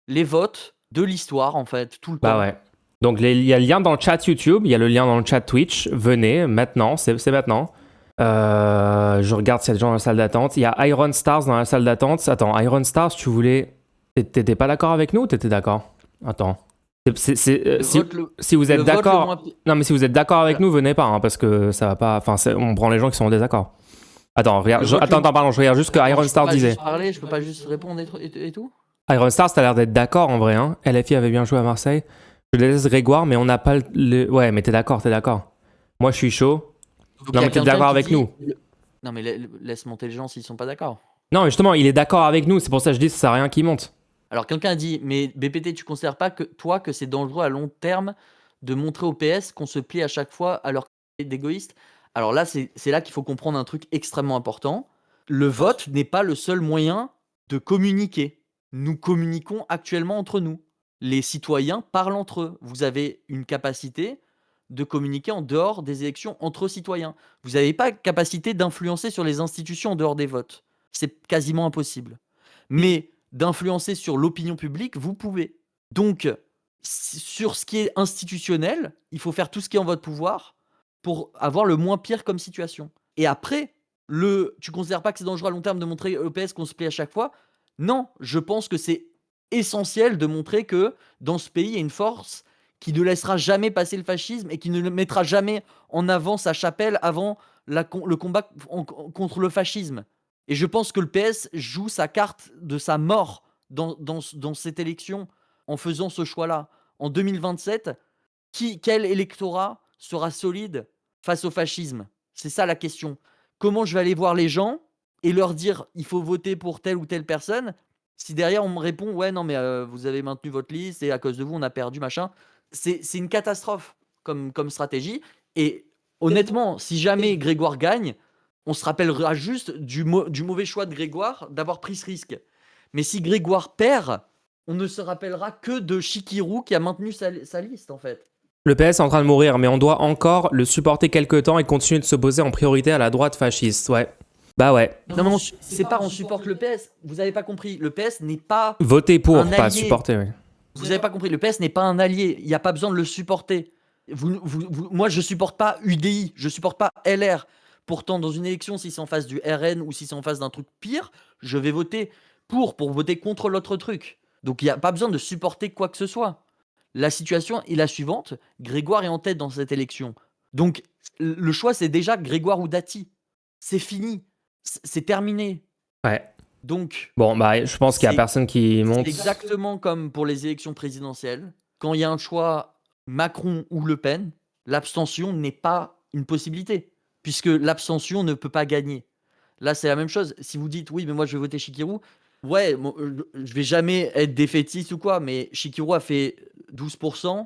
S3: les votes de l'histoire, en fait, tout le
S1: Bah
S3: temps.
S1: ouais. Donc il y a le lien dans le chat YouTube, il y a le lien dans le chat Twitch. Venez maintenant, c'est maintenant. Je regarde s'il y a des gens dans la salle d'attente. Il y a Iron Stars dans la salle d'attente. Attends, Iron Stars, tu voulais. T'étais pas d'accord avec nous ou t'étais d'accord? Attends. Si vous êtes
S3: le vote le
S1: d'accord.
S3: moins...
S1: Non, mais si vous êtes d'accord avec
S3: Voilà.
S1: nous, venez pas, hein, parce que ça va pas. Enfin, on prend les gens qui sont en désaccord. Attends, regarde.
S3: Le vote
S1: Attends,
S3: le-
S1: pardon, je regarde juste ce que
S3: Attends,
S1: Iron
S3: je peux
S1: Stars
S3: pas
S1: disait.
S3: juste parler, je peux pas juste répondre et tout.
S1: Iron Stars, t'as l'air d'être d'accord en vrai. Hein. LFI avait bien joué à Marseille. Je laisse Grégoire, mais on n'a pas le. Ouais, mais t'es d'accord. Moi, je suis chaud.
S3: Donc,
S1: Non,
S3: il y a
S1: mais t'es
S3: quelqu'un
S1: d'accord
S3: qui
S1: avec
S3: dit-
S1: nous.
S3: Non, mais laisse monter les gens s'ils sont pas d'accord.
S1: Non, mais justement, il est d'accord avec nous. C'est pour ça que je dis que ça sert à rien qu'il monte.
S3: Alors quelqu'un a dit, mais BPT, tu considères pas que c'est dangereux à long terme de montrer au PS qu'on se plie à chaque fois à leur côté d'égoïste? Alors là, c'est là qu'il faut comprendre un truc extrêmement important. Le vote n'est pas le seul moyen de communiquer. Nous communiquons actuellement entre nous. Les citoyens parlent entre eux. Vous avez une capacité de communiquer en dehors des élections entre citoyens. Vous n'avez pas capacité d'influencer sur les institutions en dehors des votes. C'est quasiment impossible. Mais d'influencer sur l'opinion publique, vous pouvez. Donc, sur ce qui est institutionnel, il faut faire tout ce qui est en votre pouvoir pour avoir le moins pire comme situation. Et après, tu considères pas que c'est dangereux à long terme de montrer au PS qu'on se plaît à chaque fois? Non, je pense que c'est essentiel de montrer que dans ce pays, il y a une force qui ne laissera jamais passer le fascisme et qui ne mettra jamais en avant sa chapelle avant le combat contre le fascisme. Et je pense que le PS joue sa carte de sa mort dans cette élection en faisant ce choix-là. En 2027, quel électorat sera solide face au fascisme? C'est ça la question. Comment je vais aller voir les gens et leur dire il faut voter pour telle ou telle personne si derrière on me répond ouais non mais vous avez maintenu votre liste et à cause de vous on a perdu machin. C'est une catastrophe comme stratégie. Et honnêtement, si jamais Grégoire gagne, on se rappellera juste du mauvais choix de Grégoire d'avoir pris ce risque. Mais si Grégoire perd, on ne se rappellera que de Chikirou qui a maintenu sa liste en fait.
S1: Le PS est en train de mourir, mais on doit encore le supporter quelques temps et continuer de s'opposer en priorité à la droite fasciste. Ouais. Bah ouais.
S3: Non mais c'est pas on supporte le PS. Vous avez pas compris. Le PS n'est pas
S1: Voter pour,
S3: un
S1: pas
S3: allié.
S1: supporter. Oui.
S3: Vous avez pas compris. Le PS n'est pas un allié. Il n'y a pas besoin de le supporter. Moi, je supporte pas UDI. Je supporte pas LR. Pourtant, dans une élection, si c'est en face du RN ou si c'est en face d'un truc pire, je vais voter pour voter contre l'autre truc. Donc, il n'y a pas besoin de supporter quoi que ce soit. La situation est la suivante. Grégoire est en tête dans cette élection. Donc, le choix, c'est déjà Grégoire ou Dati. C'est fini. C'est terminé.
S1: Ouais.
S3: Donc,
S1: Bon, bah, je pense qu'il y a personne qui monte.
S3: c'est exactement comme pour les élections présidentielles. Quand il y a un choix Macron ou Le Pen, l'abstention n'est pas une possibilité, puisque l'abstention ne peut pas gagner. Là, c'est la même chose. Si vous dites oui, mais moi je vais voter Chikirou, ouais, je vais jamais être défaitiste ou quoi, mais Chikirou a fait 12%,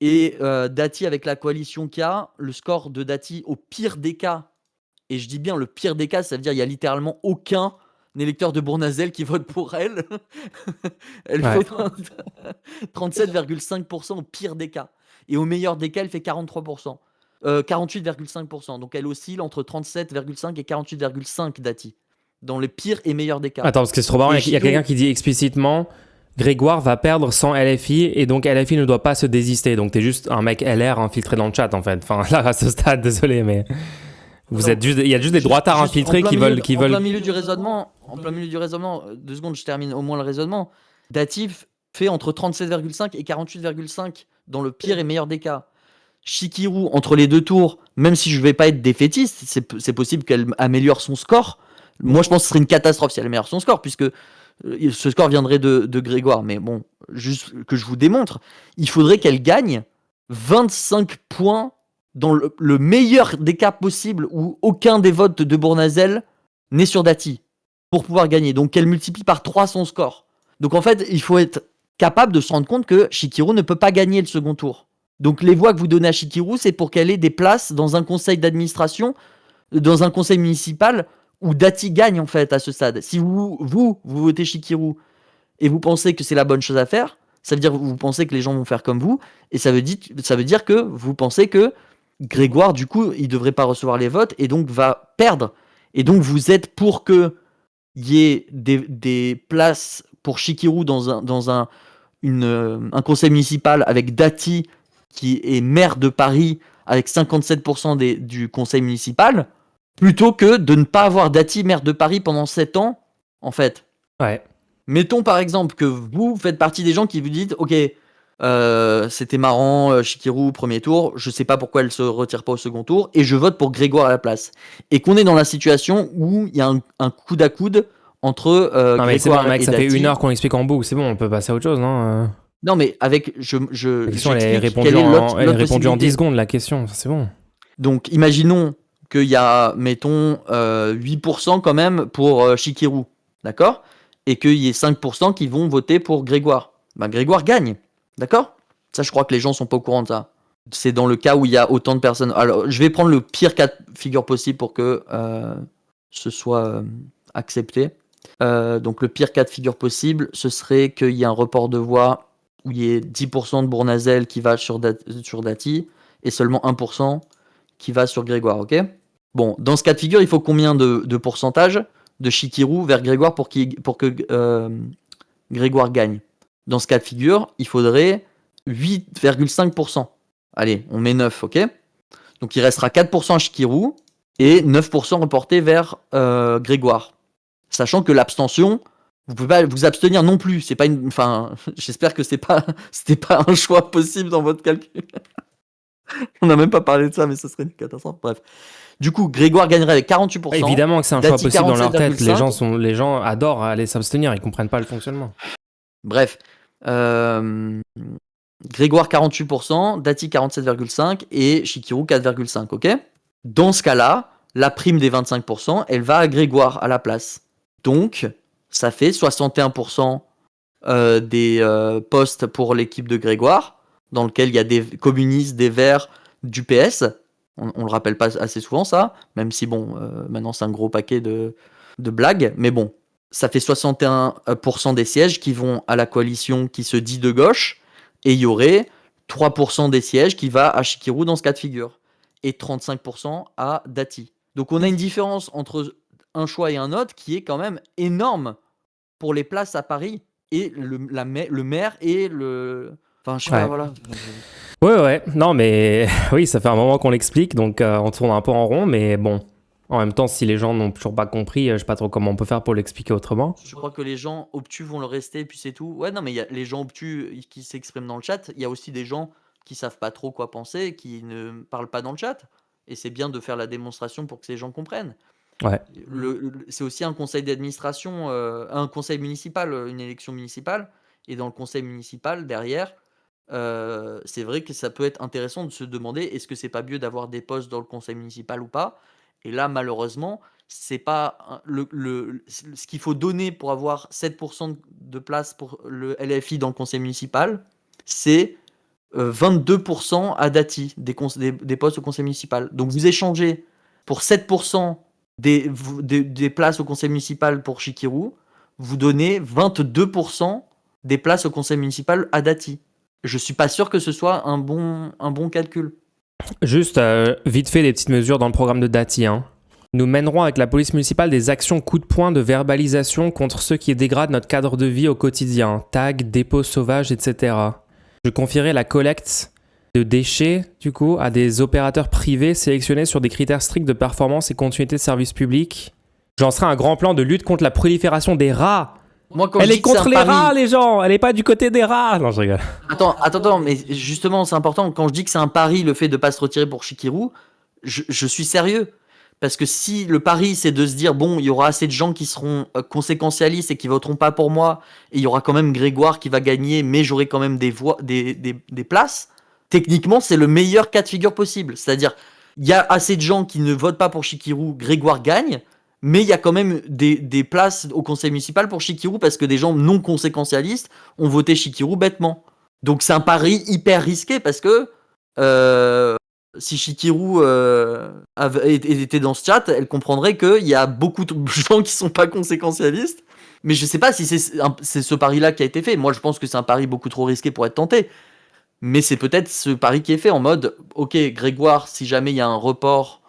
S3: et Dati, avec la coalition qu'il y a, le score de Dati au pire des cas, et je dis bien le pire des cas, ça veut dire il y a littéralement aucun électeur de Bournazel qui vote pour elle. Elle
S1: Ouais.
S3: fait 37,5% au pire des cas. Et au meilleur des cas, elle fait 43%. 48,5%. Donc elle oscille entre 37,5 et 48,5 Dati. Dans les pires et meilleurs des cas.
S1: Attends, parce que c'est trop marrant.
S3: Et
S1: Il y a quelqu'un qui dit explicitement Grégoire va perdre sans LFI et donc LFI ne doit pas se désister. Donc t'es juste un mec LR infiltré dans le chat en fait. Enfin, là, à ce stade, désolé, mais. Il y a juste des droitards infiltrés qui veulent.
S3: En plein milieu du raisonnement, 2 secondes, je termine au moins le raisonnement. Datif fait entre 37,5 et 48,5 dans le pire et meilleur des cas. Chikirou, entre les deux tours, même si je vais pas être défaitiste, c'est possible qu'elle améliore son score. Moi, je pense que ce serait une catastrophe si elle améliore son score, puisque ce score viendrait de Grégoire. Mais bon, juste que je vous démontre, il faudrait qu'elle gagne 25 points dans le meilleur des cas possibles où aucun des votes de Bournazel n'est sur Dati pour pouvoir gagner. Donc qu'elle multiplie par 3 son score. Donc en fait, il faut être capable de se rendre compte que Shikiru ne peut pas gagner le second tour. Donc les voix que vous donnez à Shikiru, c'est pour qu'elle ait des places dans un conseil d'administration, dans un conseil municipal où Dati gagne en fait à ce stade. Si vous votez Shikiru et vous pensez que c'est la bonne chose à faire, ça veut dire que vous pensez que les gens vont faire comme vous, et ça veut dire que vous pensez que Grégoire, du coup, il devrait pas recevoir les votes et donc va perdre. Et donc vous êtes pour que il y ait des places pour Shikiru dans un conseil municipal avec Dati qui est maire de Paris avec 57% du conseil municipal, plutôt que de ne pas avoir Dati maire de Paris pendant 7 ans, en fait.
S1: Ouais.
S3: Mettons par exemple que vous faites partie des gens qui vous dites, ok, c'était marrant, Shikiru, premier tour, je sais pas pourquoi elle se retire pas au second tour, et je vote pour Grégoire à la place. Et qu'on est dans la situation où il y a un coude à coude entre
S1: Non, mais c'est
S3: Grégoire
S1: bon, mec,
S3: et
S1: ça fait
S3: Dati.
S1: 1 heure qu'on explique en boucle. C'est bon, on peut passer à autre chose, non?
S3: Non, mais avec.
S1: La question, elle est
S3: j'explique
S1: répondue
S3: quelle est
S1: elle est
S3: l'autre
S1: répondue en 10
S3: possibilité.
S1: secondes, la question. C'est bon.
S3: Donc, imaginons qu'il y a, mettons, 8% quand même pour Shikiru, d'accord? Et qu'il y ait 5% qui vont voter pour Grégoire. Ben, Grégoire gagne, d'accord? Ça, je crois que les gens sont pas au courant de ça. C'est dans le cas où il y a autant de personnes. Alors, je vais prendre le pire cas de figure possible pour que ce soit accepté. Donc, le pire cas de figure possible, ce serait qu'il y ait un report de voix où il y ait 10% de Bournazel qui va sur Dati et seulement 1% qui va sur Grégoire, ok? Bon, dans ce cas de figure, il faut combien de pourcentage de Shikiru vers Grégoire pour que Grégoire gagne? Dans ce cas de figure, il faudrait 8,5%. Allez, on met 9, ok? Donc il restera 4% à Shikiru et 9% reporté vers Grégoire. Sachant que l'abstention, vous pouvez pas vous abstenir non plus. C'est pas une, enfin, j'espère que c'était pas un choix possible dans votre calcul. On n'a même pas parlé de ça, mais ce serait une catastrophe. Bref. Du coup, Grégoire gagnerait avec 48%.
S1: Évidemment que c'est un choix
S3: Dati,
S1: possible dans leur tête.
S3: 47,5.
S1: Les gens adorent aller s'abstenir. Ils comprennent pas le fonctionnement.
S3: Bref. Grégoire 48%, Dati 47,5% et Shikiru 4,5%. Ok? Dans ce cas-là, la prime des 25%, elle va à Grégoire à la place. Donc, ça fait 61% des postes pour l'équipe de Grégoire, dans lequel il y a des communistes, des Verts, du PS. On le rappelle pas assez souvent, ça, même si, bon, maintenant c'est un gros paquet de blagues, mais bon, ça fait 61% des sièges qui vont à la coalition qui se dit de gauche, et il y aurait 3% des sièges qui va à Shikiru dans ce cas de figure, et 35% à Dati. Donc on a une différence entre un choix et un autre qui est quand même énorme pour les places à Paris et le maire et le... Enfin, je sais pas,
S1: Ouais.
S3: voilà.
S1: Ouais. Non, mais oui, ça fait un moment qu'on l'explique, donc on tourne un peu en rond, mais bon. En même temps, si les gens n'ont toujours pas compris, je sais pas trop comment on peut faire pour l'expliquer autrement.
S3: Je crois que les gens obtus vont le rester, puis c'est tout. Ouais, non, mais il y a les gens obtus qui s'expriment dans le chat. Il y a aussi des gens qui savent pas trop quoi penser, qui ne parlent pas dans le chat. Et c'est bien de faire la démonstration pour que ces gens comprennent.
S1: Ouais.
S3: C'est aussi un conseil d'administration, un conseil municipal, une élection municipale. Et dans le conseil municipal, derrière, c'est vrai que ça peut être intéressant de se demander est-ce que c'est pas mieux d'avoir des postes dans le conseil municipal ou pas. Et là, malheureusement, c'est pas ce qu'il faut donner pour avoir 7% de place pour le LFI dans le conseil municipal, c'est 22% à Dati des postes au conseil municipal. Donc vous échangez pour 7% des places au conseil municipal pour Shikiru, vous donnez 22% des places au conseil municipal à Dati. Je suis pas sûr que ce soit un bon calcul.
S1: Juste, vite fait, des petites mesures dans le programme de Dati. Nous mènerons avec la police municipale des actions coup de poing de verbalisation contre ceux qui dégradent notre cadre de vie au quotidien. Tags, dépôts sauvages, etc. Je confierai la collecte de déchets, du coup, à des opérateurs privés sélectionnés sur des critères stricts de performance et continuité de service public. J'en serai un grand plan de lutte contre la prolifération des rats.
S3: Moi, quand
S1: Elle
S3: je
S1: est
S3: dis que c'est
S1: contre
S3: un
S1: les
S3: pari-
S1: rats, les gens. Elle est pas du côté des rats. Non, je rigole.
S3: Attends, mais justement, c'est important. Quand je dis que c'est un pari, le fait de pas se retirer pour Shikiru, je suis sérieux. Parce que si le pari, c'est de se dire, bon, il y aura assez de gens qui seront conséquentialistes et qui voteront pas pour moi, et il y aura quand même Grégoire qui va gagner, mais j'aurai quand même des voix, des places, techniquement, c'est le meilleur cas de figure possible. C'est-à-dire, il y a assez de gens qui ne votent pas pour Shikiru, Grégoire gagne, Mais il y a quand même des places au conseil municipal pour Chikirou parce que des gens non conséquentialistes ont voté Chikirou bêtement. Donc c'est un pari hyper risqué parce que si Chikirou était dans ce chat, elle comprendrait qu'il y a beaucoup de gens qui sont pas conséquentialistes. Mais je sais pas si c'est ce pari-là qui a été fait. Moi, je pense que c'est un pari beaucoup trop risqué pour être tenté. Mais c'est peut-être ce pari qui est fait en mode, ok, Grégoire, si jamais il y a un report,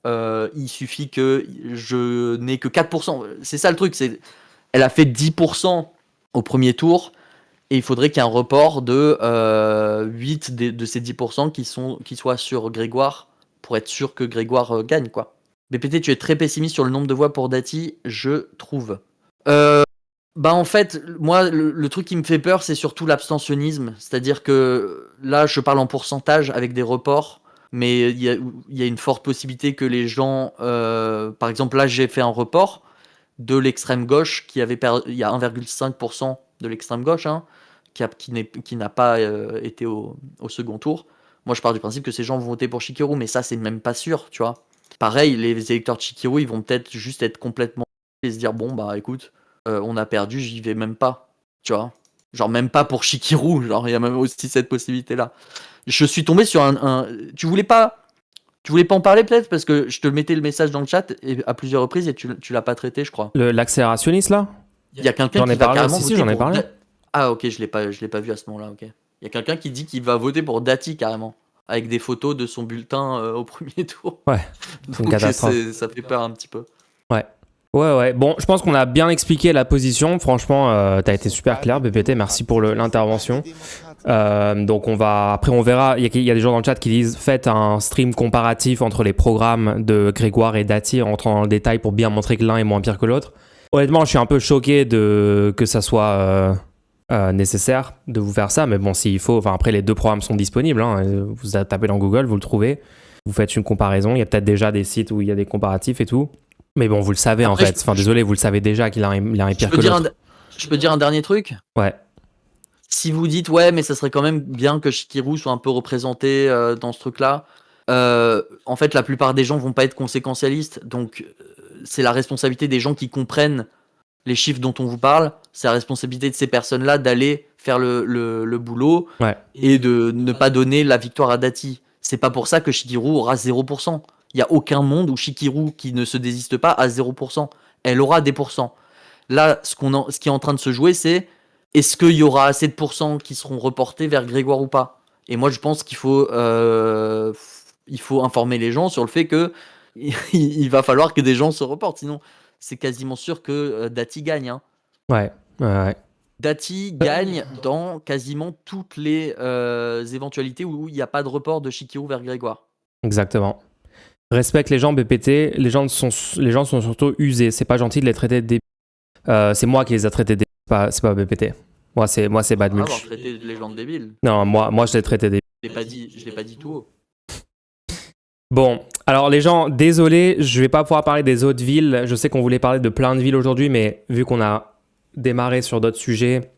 S3: il suffit que je n'ai que 4%. C'est ça le truc, elle a fait 10% au premier tour, et il faudrait qu'il y ait un report de 8 de ces 10% qui soient sur Grégoire, pour être sûr que Grégoire gagne, quoi. BPT, tu es très pessimiste sur le nombre de voix pour Dati, je trouve. En fait, moi, le truc qui me fait peur, c'est surtout l'abstentionnisme. C'est-à-dire que là, je parle en pourcentage avec des reports, mais il y a une forte possibilité que les gens... par exemple, là, j'ai fait un report de l'extrême gauche qui avait il y a 1,5% de l'extrême gauche qui n'a pas été au second tour. Moi, je pars du principe que ces gens vont voter pour Chikirou, mais ça, c'est même pas sûr, tu vois. Pareil, les électeurs de Chikirou, ils vont peut-être juste être complètement... et se dire, bon, bah écoute... on a perdu, j'y vais même pas, tu vois. Genre même pas pour Chikirou, genre il y a même aussi cette possibilité-là. Je suis tombé sur un... Tu voulais pas en parler peut-être parce que je te mettais le message dans le chat à plusieurs reprises et tu l'as pas traité, je crois.
S1: L'accélérationniste là ?
S3: Il y a quelqu'un qui va
S1: parlé,
S3: carrément
S1: si, j'en ai parlé.
S3: Ah ok, je l'ai pas vu à ce moment-là, ok. Il y a quelqu'un qui dit qu'il va voter pour Dati carrément, avec des photos de son bulletin au premier tour.
S1: Ouais, c'est une catastrophe.
S3: Ça fait peur un petit peu.
S1: Ouais. Bon, je pense qu'on a bien expliqué la position. Franchement, t'as été super clair, BPT. Merci pour l'intervention. Donc après on verra. Il y a des gens dans le chat qui disent faites un stream comparatif entre les programmes de Grégoire et Dati, en rentrant dans le détail pour bien montrer que l'un est moins pire que l'autre. Honnêtement, je suis un peu choqué que ça soit nécessaire de vous faire ça, mais bon, s'il faut. Enfin, après, les deux programmes sont disponibles. Vous tapez dans Google, vous le trouvez. Vous faites une comparaison. Il y a peut-être déjà des sites où il y a des comparatifs et tout. Mais bon, vous le savez après, en fait. Désolé, vous le savez déjà qu'il a un pire que l'autre.
S3: Je peux dire un dernier truc ?
S1: Ouais.
S3: Si vous dites, ouais, mais ça serait quand même bien que Chikirou soit un peu représenté dans ce truc-là, en fait, la plupart des gens vont pas être conséquentialistes. Donc, c'est la responsabilité des gens qui comprennent les chiffres dont on vous parle. C'est la responsabilité de ces personnes-là d'aller faire le boulot et de ne pas donner la victoire à Dati. C'est pas pour ça que Chikirou aura 0%. Il n'y a aucun monde où Chikirou, qui ne se désiste pas, a 0%. Elle aura des pourcents. Là, ce qui est en train de se jouer, c'est est-ce qu'il y aura assez de pourcents qui seront reportés vers Grégoire ou pas ? Et moi, je pense qu'il faut informer les gens sur le fait que il va falloir que des gens se reportent. Sinon, c'est quasiment sûr que Dati gagne.
S1: Ouais.
S3: Dati gagne dans quasiment toutes les éventualités où il n'y a pas de report de Chikirou vers Grégoire.
S1: Exactement. Respecte les gens, BPT. Les gens sont surtout usés. C'est pas gentil de les traiter de débiles. C'est moi qui les ai traités de débiles. C'est pas BPT. Moi, c'est Bad Mulch.
S3: Avoir traité les gens de débiles.
S1: Non, moi, je les ai traités de débiles.
S3: Je l'ai pas dit tout haut.
S1: Bon, alors les gens, désolé, je vais pas pouvoir parler des autres villes. Je sais qu'on voulait parler de plein de villes aujourd'hui, mais vu qu'on a démarré sur d'autres sujets,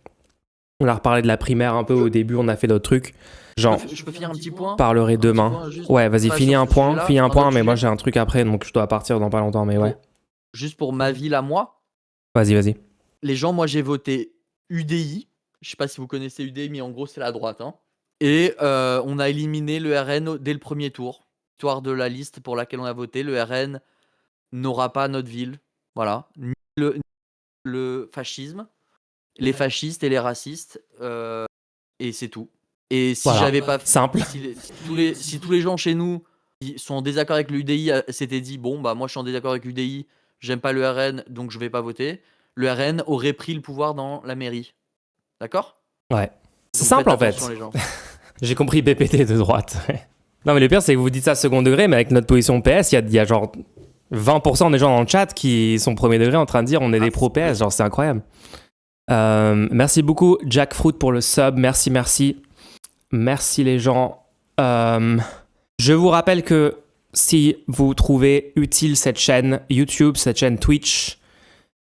S1: on a reparlé de la primaire un peu au début, on a fait d'autres trucs. Genre,
S3: je peux finir un petit point.
S1: Parlerai demain. Ouais, vas-y, finis un point, mais moi j'ai un truc après, donc je dois partir dans pas longtemps, mais ouais.
S3: Juste pour ma ville à moi.
S1: Vas-y.
S3: Les gens, moi j'ai voté UDI. Je sais pas si vous connaissez UDI, mais en gros c'est la droite. Et on a éliminé le RN dès le premier tour. Histoire de la liste pour laquelle on a voté, le RN n'aura pas notre ville. Voilà. Ni le fascisme, les fascistes et les racistes. Et c'est tout. Et si j'avais pas...
S1: Simple.
S3: Si tous les gens chez nous sont en désaccord avec l'UDI, s'étaient dit, bon, bah moi je suis en désaccord avec l'UDI, j'aime pas le RN, donc je vais pas voter. Le RN aurait pris le pouvoir dans la mairie. D'accord ?
S1: Ouais. C'est simple en fait. J'ai compris BPT de droite. Non mais le pire c'est que vous dites ça second degré, mais avec notre position PS, il y a genre 20% des gens dans le chat qui sont premier degré en train de dire on est des pro PS, genre c'est incroyable. Merci beaucoup Jackfruit pour le sub, merci les gens. Je vous rappelle que si vous trouvez utile cette chaîne YouTube, cette chaîne Twitch,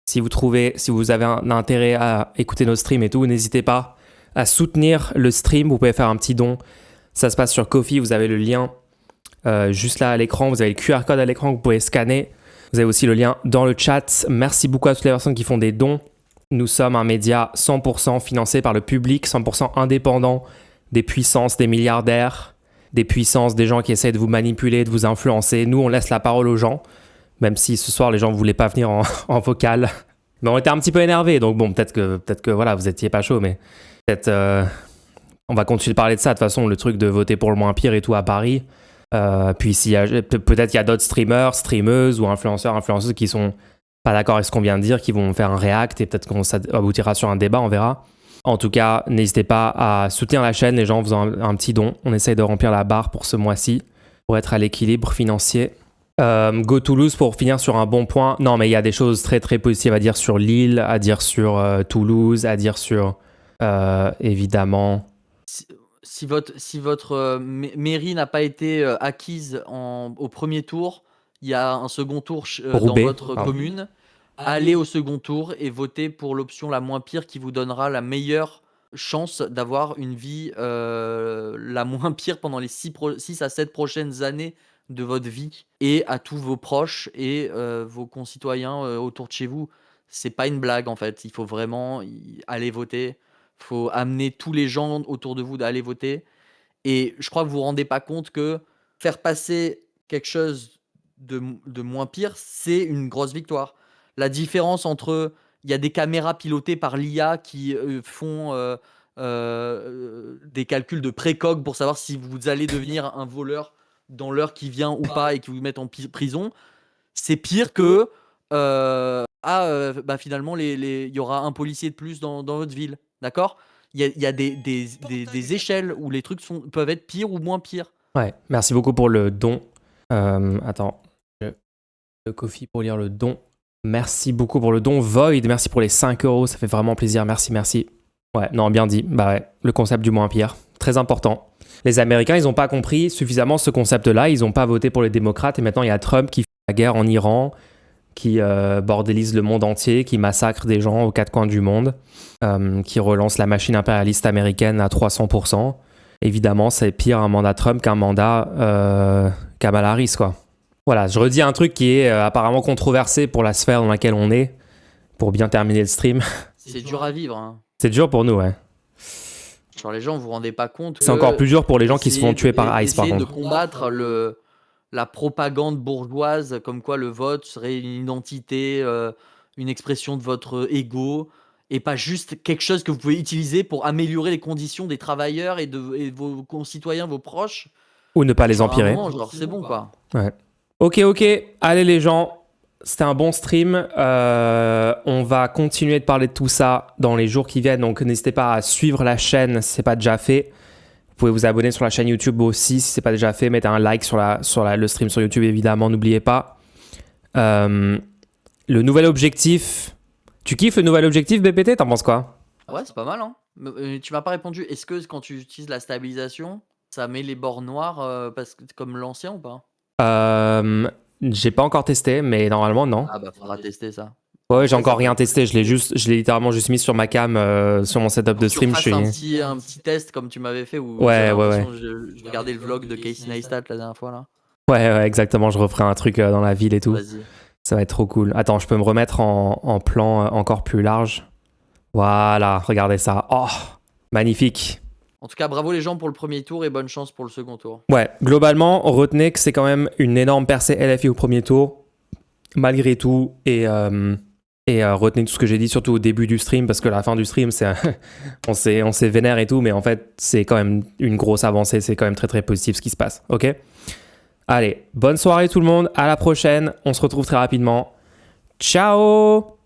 S1: si vous avez un intérêt à écouter nos streams et tout, n'hésitez pas à soutenir le stream. Vous pouvez faire un petit don. Ça se passe sur Ko-fi. Vous avez le lien juste là à l'écran. Vous avez le QR code à l'écran que vous pouvez scanner. Vous avez aussi le lien dans le chat. Merci beaucoup à toutes les personnes qui font des dons. Nous sommes un média 100% financé par le public, 100% indépendant des puissances, des milliardaires, des puissances, des gens qui essaient de vous manipuler, de vous influencer. Nous, on laisse la parole aux gens, même si ce soir, les gens ne voulaient pas venir en vocal. Mais on était un petit peu énervés, donc bon, peut-être que voilà, vous étiez pas chaud, mais peut-être on va continuer de parler de ça. De toute façon, le truc de voter pour le moins pire et tout à Paris. Puis peut-être qu'il y a d'autres streamers, streameuses ou influenceurs, influenceuses qui sont pas d'accord avec ce qu'on vient de dire, qui vont faire un react et peut-être qu'on aboutira sur un débat, on verra. En tout cas, n'hésitez pas à soutenir la chaîne, les gens en faisant un petit don. On essaye de remplir la barre pour ce mois-ci, pour être à l'équilibre financier. Go Toulouse pour finir sur un bon point. Non, mais il y a des choses très très positives à dire sur Lille, à dire sur Toulouse, à dire sur évidemment.
S3: Si votre mairie n'a pas été acquise au premier tour, il y a un second tour dans votre commune. Allez au second tour et votez pour l'option la moins pire qui vous donnera la meilleure chance d'avoir une vie la moins pire pendant les 6 à 7 prochaines années de votre vie, et à tous vos proches et vos concitoyens autour de chez vous. C'est pas une blague en fait, il faut vraiment aller voter, il faut amener tous les gens autour de vous d'aller voter. Et je crois que vous vous rendez pas compte que faire passer quelque chose de moins pire, c'est une grosse victoire. La différence entre, il y a des caméras pilotées par l'IA qui font des calculs de précoq pour savoir si vous allez devenir un voleur dans l'heure qui vient ou pas et qui vous mettent en prison. C'est pire que finalement il y aura un policier de plus dans votre ville, d'accord? Il y a des échelles où les trucs peuvent être pires ou moins pires.
S1: Ouais, merci beaucoup pour le don. Attends, le coffee pour lire le don. Merci beaucoup pour le don. Void, merci pour les 5 €, ça fait vraiment plaisir, merci. Ouais, non, bien dit. Bah ouais, le concept du moins pire, très important. Les Américains, ils n'ont pas compris suffisamment ce concept-là, ils n'ont pas voté pour les démocrates, et maintenant il y a Trump qui fait la guerre en Iran, qui bordélise le monde entier, qui massacre des gens aux 4 coins du monde, qui relance la machine impérialiste américaine à 300%. Évidemment, c'est pire un mandat Trump qu'un mandat Kamala Harris, quoi. Voilà, je redis un truc qui est apparemment controversé pour la sphère dans laquelle on est, pour bien terminer le stream.
S3: C'est dur à vivre, hein.
S1: C'est dur pour nous, ouais.
S3: Genre les gens, vous vous rendez pas compte que
S1: c'est encore plus dur pour les gens qui se font tuer par ICE, par contre.
S3: De combattre la propagande bourgeoise, comme quoi le vote serait une identité, une expression de votre ego, et pas juste quelque chose que vous pouvez utiliser pour améliorer les conditions des travailleurs et de vos concitoyens, vos proches.
S1: Ou ne pas les empirer.
S3: Genre, c'est bon, quoi.
S1: Ouais. Ok. Allez les gens, c'était un bon stream. On va continuer de parler de tout ça dans les jours qui viennent. Donc n'hésitez pas à suivre la chaîne si ce n'est pas déjà fait. Vous pouvez vous abonner sur la chaîne YouTube aussi si ce n'est pas déjà fait. Mettez un like sur le stream sur YouTube, évidemment, n'oubliez pas. Le nouvel objectif. Tu kiffes le nouvel objectif, BPT? T'en penses quoi?
S3: Ouais, c'est pas mal, hein. Tu m'as pas répondu. Est-ce que quand tu utilises la stabilisation, ça met les bords noirs comme l'ancien ou pas?
S1: J'ai pas encore testé, mais normalement, non.
S3: Ah bah, faudra tester ça.
S1: Ouais, j'ai encore rien testé. Je l'ai littéralement juste mis sur ma cam, sur mon setup de stream.
S3: Un petit test comme tu m'avais fait.
S1: Ouais.
S3: Je regardais le vlog de Casey Neistat la dernière fois, là.
S1: Ouais, exactement. Je referai un truc dans la ville et tout.
S3: Vas-y.
S1: Ça va être trop cool. Attends, je peux me remettre en plan encore plus large. Voilà, regardez ça. Oh, magnifique.
S3: En tout cas, bravo les gens pour le premier tour et bonne chance pour le second tour.
S1: Ouais, globalement, retenez que c'est quand même une énorme percée LFI au premier tour, malgré tout. Et retenez tout ce que j'ai dit, surtout au début du stream, parce que la fin du stream, on s'est vénère et tout, mais en fait, c'est quand même une grosse avancée. C'est quand même très très positif ce qui se passe. Ok ? Allez, bonne soirée tout le monde. À la prochaine. On se retrouve très rapidement. Ciao!